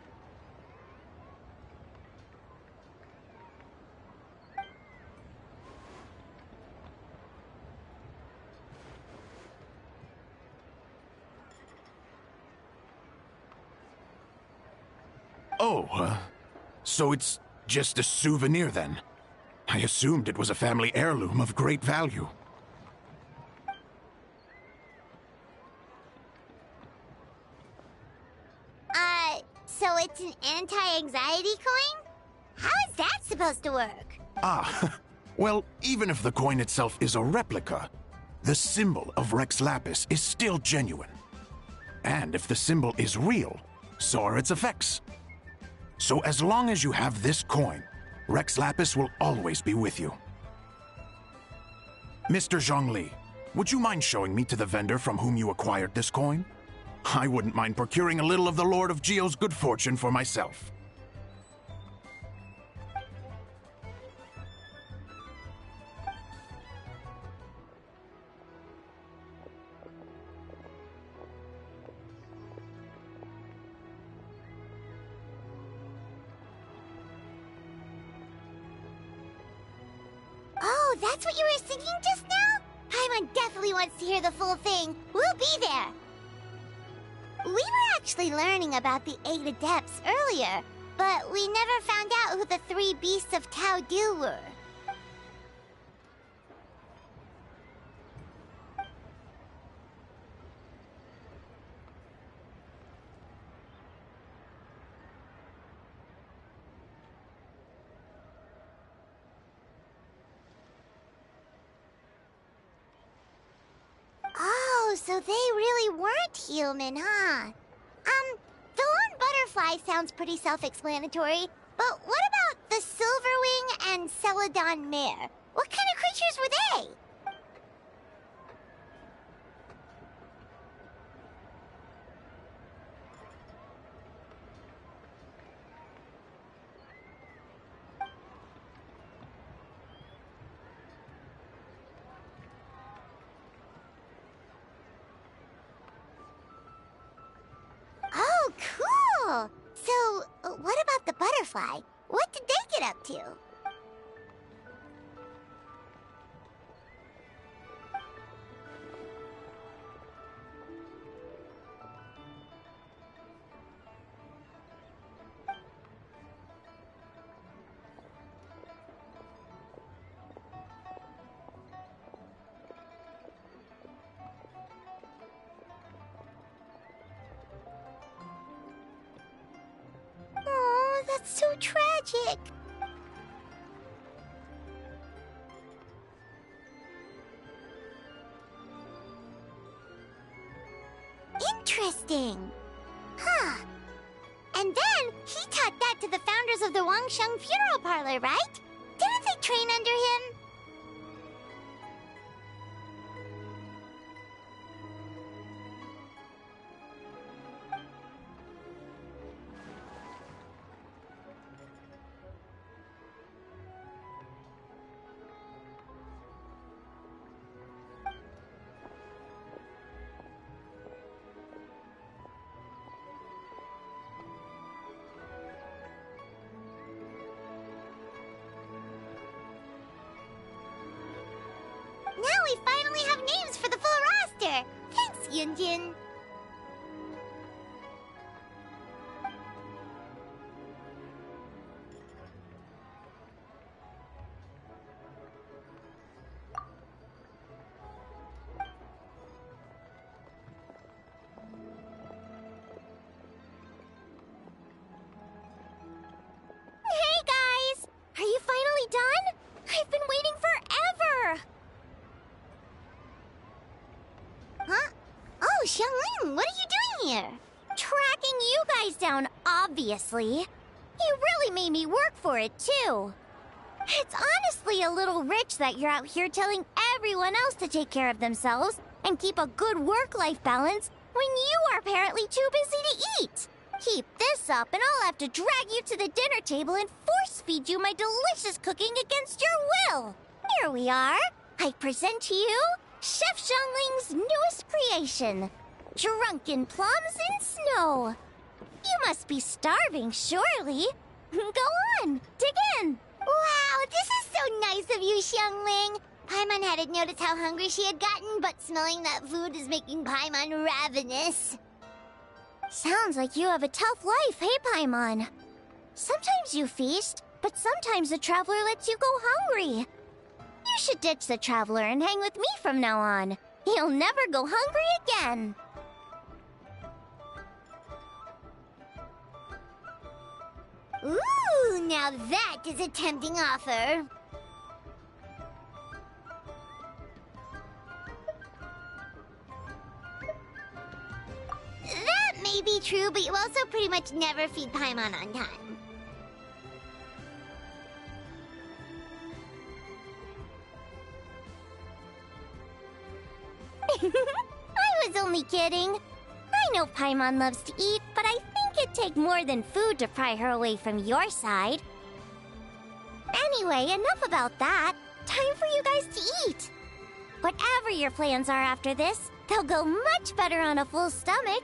Oh, so it's just a souvenir then? I assumed it was a family heirloom of great value. So it's an anti-anxiety coin? How is that supposed to work? Ah, well, even if the coin itself is a replica, the symbol of Rex Lapis is still genuine. And if the symbol is real, so are its effects. So as long as you have this coin, Rex Lapis will always be with you. Mr. Zhongli, would you mind showing me to the vendor from whom you acquired this coin? I wouldn't mind procuring a little of the Lord of Geo's good fortune for myself. Oh, that's what you were singing just now? Paimon definitely wants to hear the full thing. We'll be there. We were actually learning about the 8 Adepts earlier, but we never found out who the 3 Beasts of Tao Du were. Oh, so they really weren't human, huh? The lone butterfly sounds pretty self-explanatory, but what about the Silverwing and Celadon Mare? What kind of creatures were they? Oh, cool! So, what about the butterfly? What did they get up to? Oh, that's so tragic. Interesting. Huh. And then he taught that to the founders of the Wangsheng Funeral Parlor, right? Didn't they train under him? Now we finally have names for the full roster! Thanks, Yunjin! Hey guys! Are you finally done? I've been waiting forever! Huh? Oh, Xiangling, what are you doing here? Tracking you guys down, obviously. You really made me work for it, too. It's honestly a little rich that you're out here telling everyone else to take care of themselves and keep a good work-life balance when you are apparently too busy to eat. Keep this up and I'll have to drag you to the dinner table and force-feed you my delicious cooking against your will. Here we are. I present to you Chef Zhongling's newest creation, Drunken Plums in Snow. You must be starving, surely. Go on, dig in. Wow, this is so nice of you, Xiangling. Paimon hadn't noticed how hungry she had gotten, but smelling that food is making Paimon ravenous. Sounds like you have a tough life, hey, Paimon? Sometimes you feast, but sometimes the traveler lets you go hungry. You should ditch the traveler and hang with me from now on. You'll never go hungry again. Ooh, now that is a tempting offer. That may be true, but you also pretty much never feed Paimon on time. I was only kidding. I know Paimon loves to eat, but I think it'd take more than food to pry her away from your side. Anyway, enough about that. Time for you guys to eat. Whatever your plans are after this, they'll go much better on a full stomach.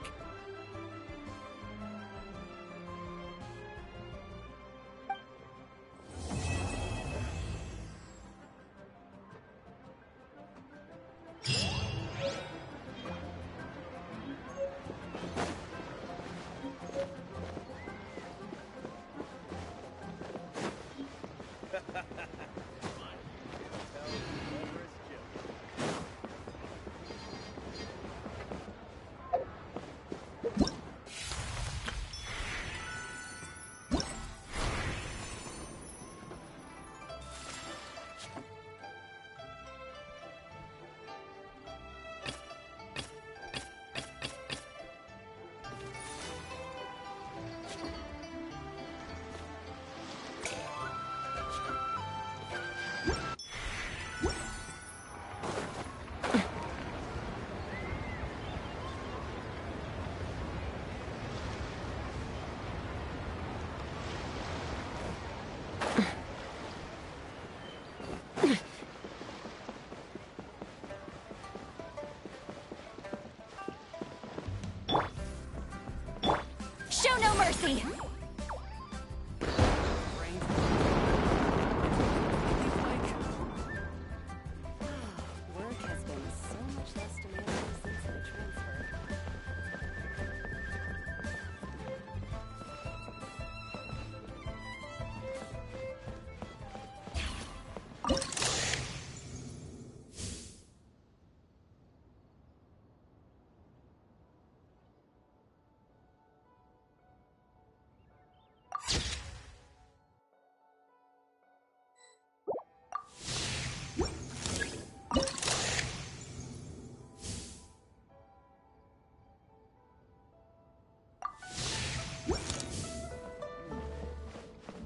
Show no mercy! Work has been so much less demanding since the transfer.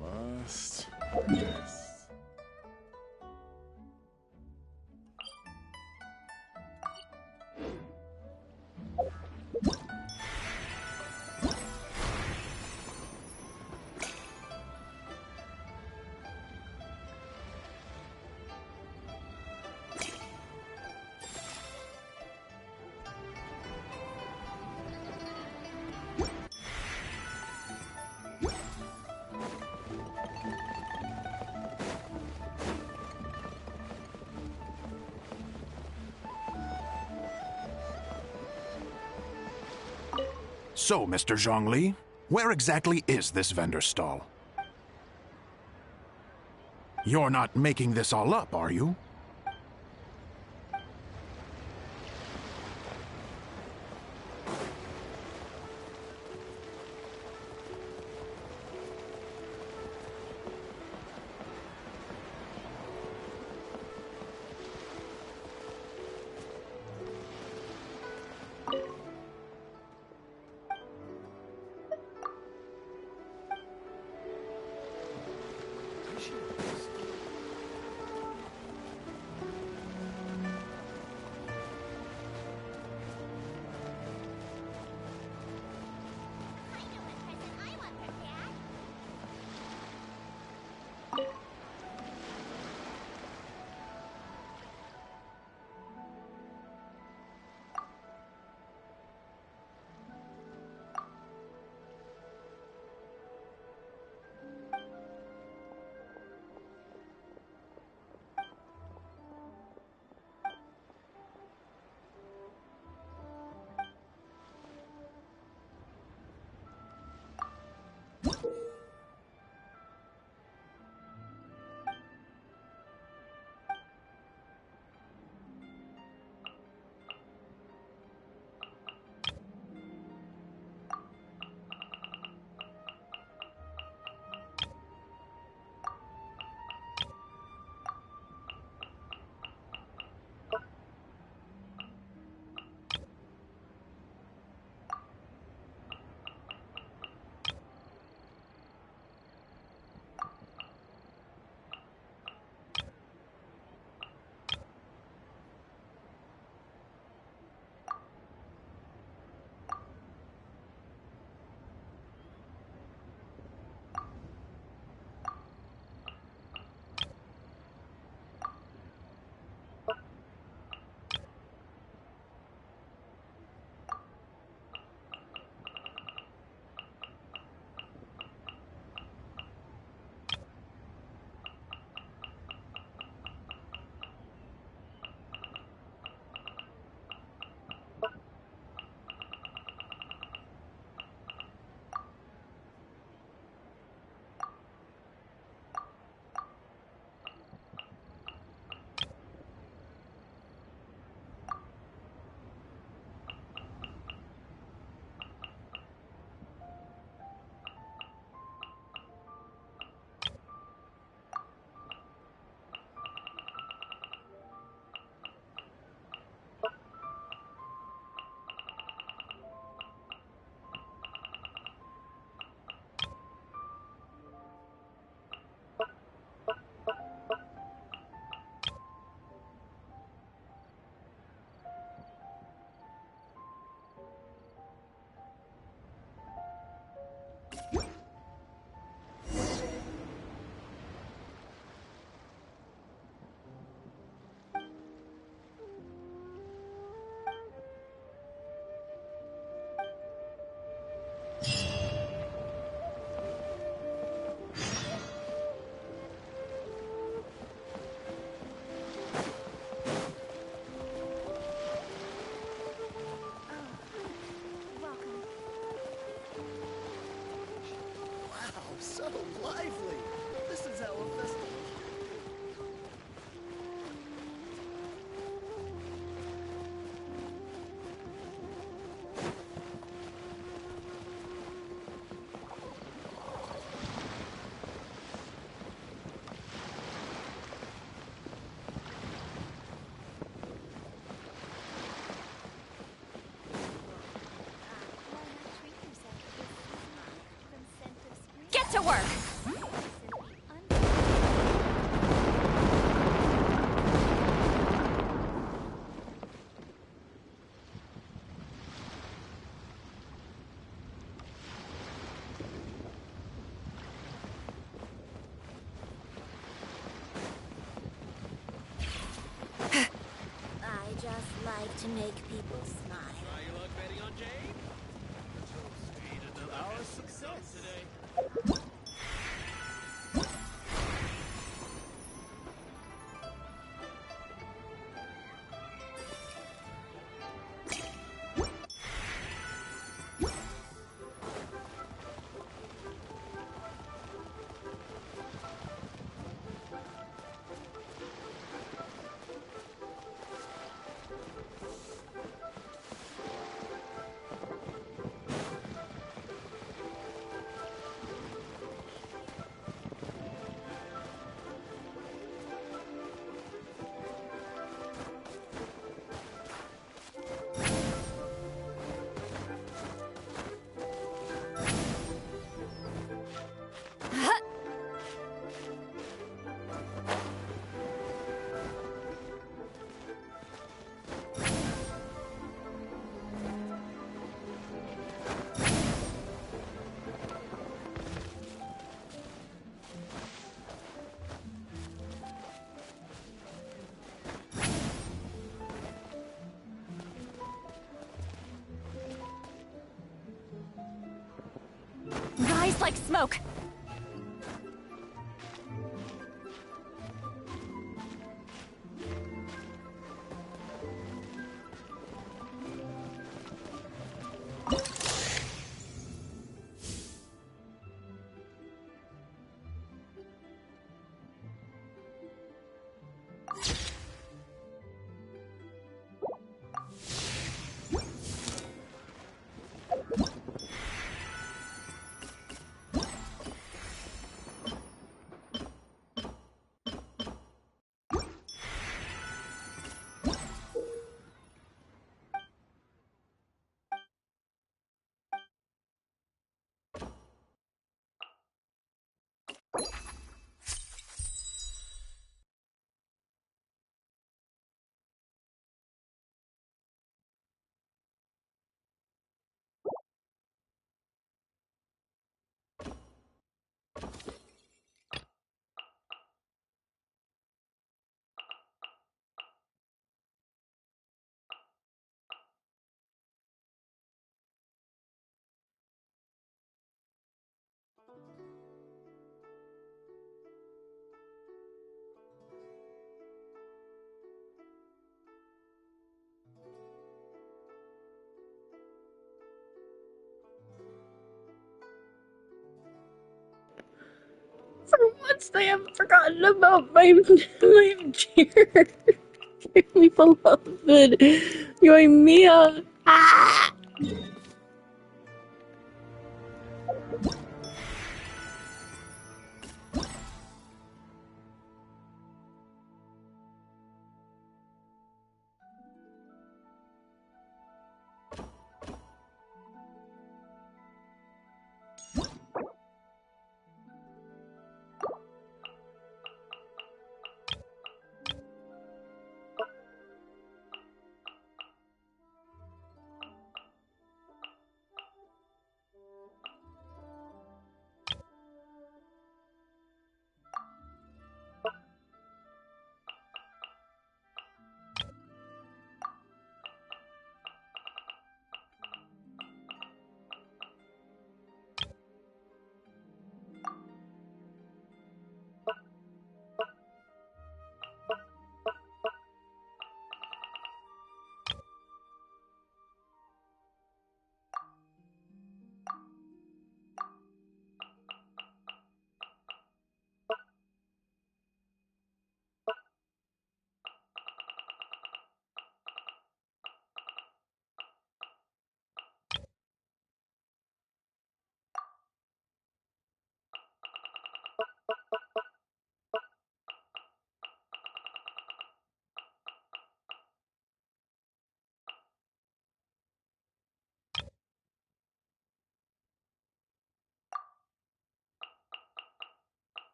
Must. Yes. So, Mr. Zhongli, where exactly is this vendor stall? You're not making this all up, are you? Get to work! I just like to make people smile. Try your luck betting on Jade? To our success today. Rise like smoke! For once, they haven't forgotten about my dear, dearly beloved Yoimiya. Ah!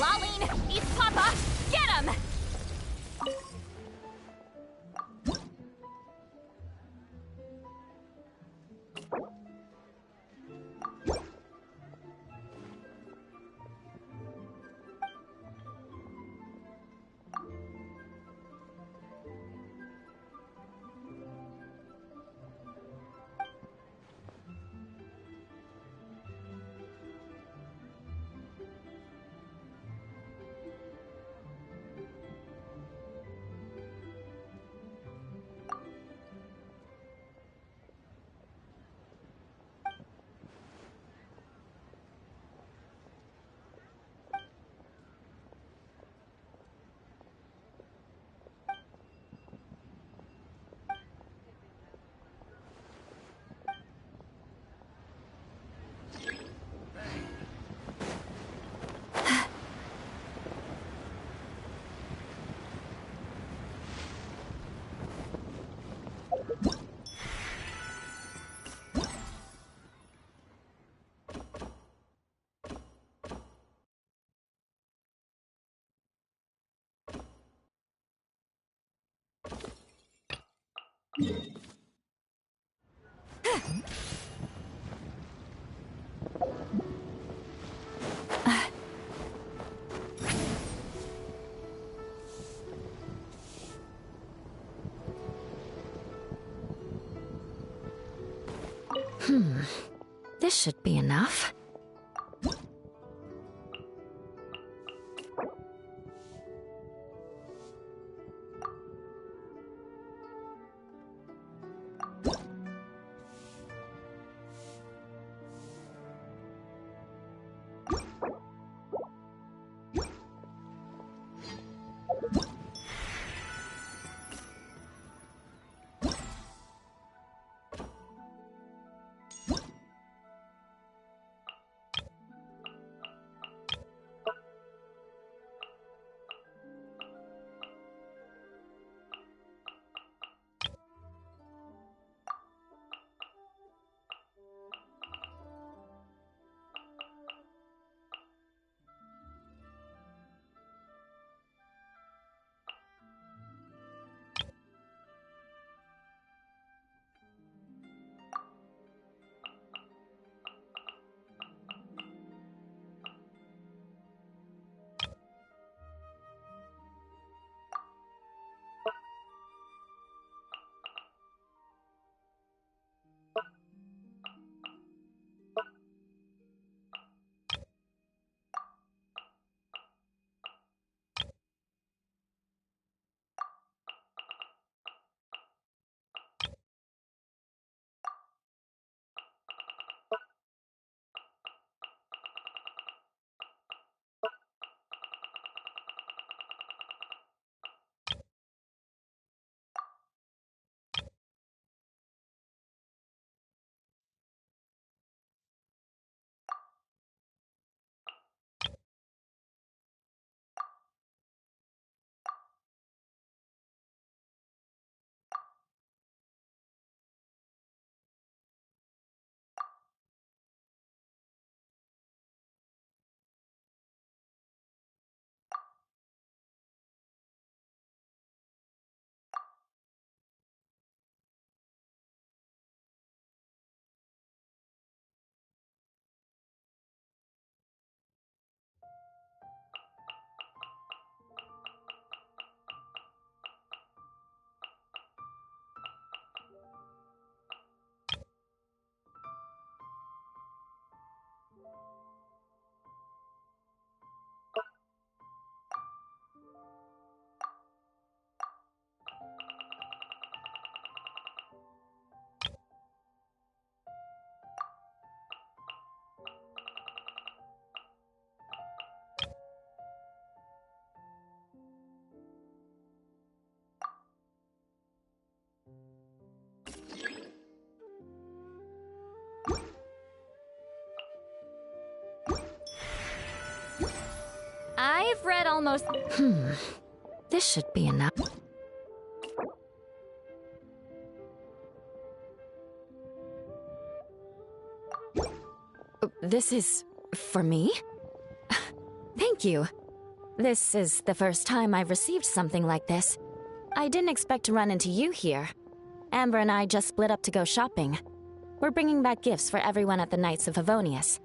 Lolling! Eat Papa! Get him! This should be enough. I've read almost. This should be enough. This is for me? Thank you. This is the first time I've received something like this. I didn't expect to run into you here. Amber and I just split up to go shopping. We're bringing back gifts for everyone at the Knights of Favonius.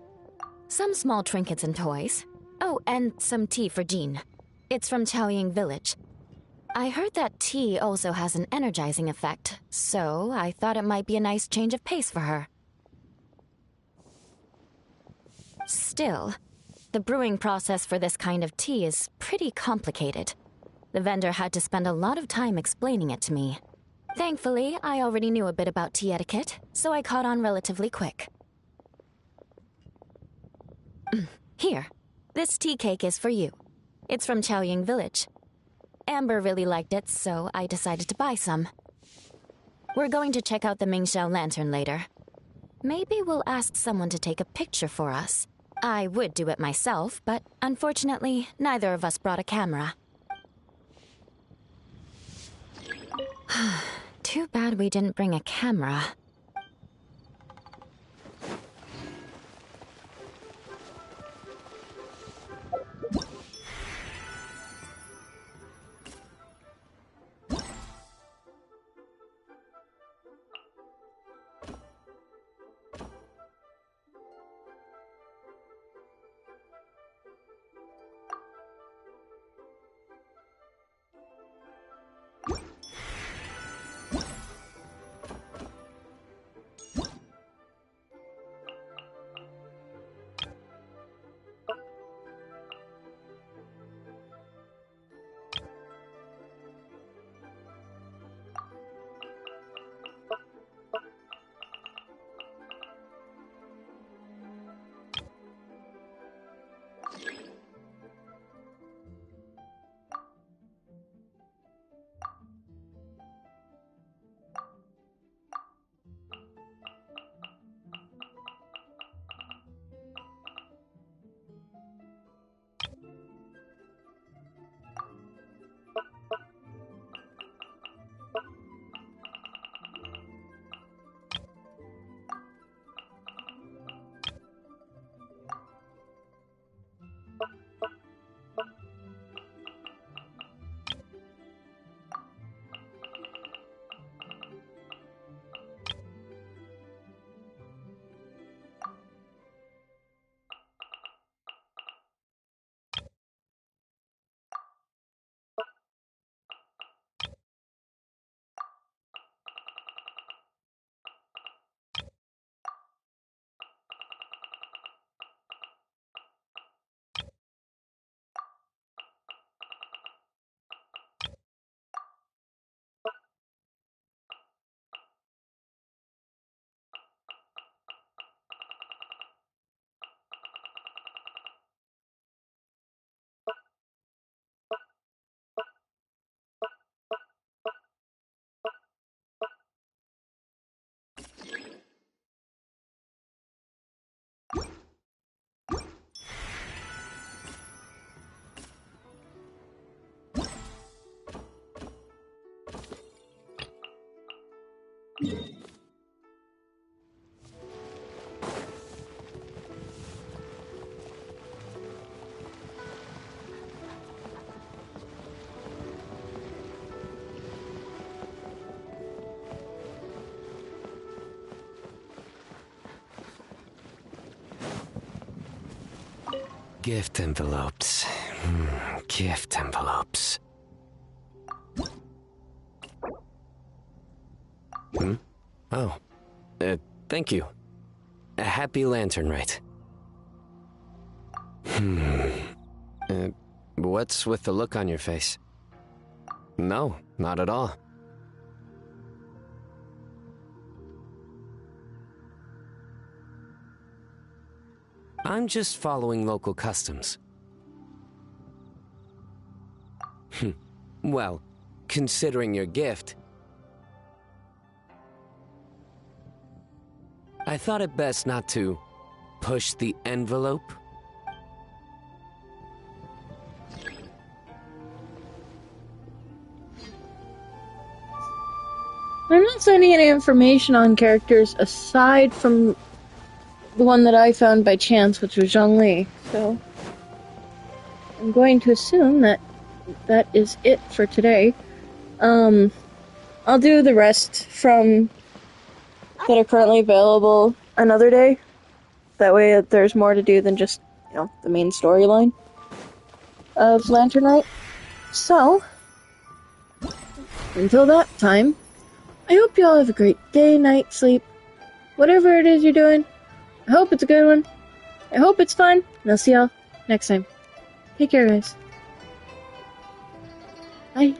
Some small trinkets and toys. Oh, and some tea for Jean. It's from Chaoying Village. I heard that tea also has an energizing effect, so I thought it might be a nice change of pace for her. Still, the brewing process for this kind of tea is pretty complicated. The vendor had to spend a lot of time explaining it to me. Thankfully, I already knew a bit about tea etiquette, so I caught on relatively quick. Here, this tea cake is for you. It's from Chaoying Village. Amber really liked it, so I decided to buy some. We're going to check out the Mingxiao Lantern later. Maybe we'll ask someone to take a picture for us. I would do it myself, but unfortunately, neither of us brought a camera. Too bad we didn't bring a camera. Gift envelopes. Gift envelopes. Oh. Thank you. A happy lantern, right? What's with the look on your face? No, not at all. I'm just following local customs. Well, considering your gift, I thought it best not to push the envelope. I'm not finding any information on characters aside from the one that I found by chance, which was Zhongli, so I'm going to assume that that is it for today. I'll do the rest from that are currently available another day. That way there's more to do than just, the main storyline of Lantern Night. So, until that time, I hope you all have a great day, night, sleep, whatever it is you're doing. I hope it's a good one. I hope it's fun, and I'll see y'all next time. Take care, guys. Bye.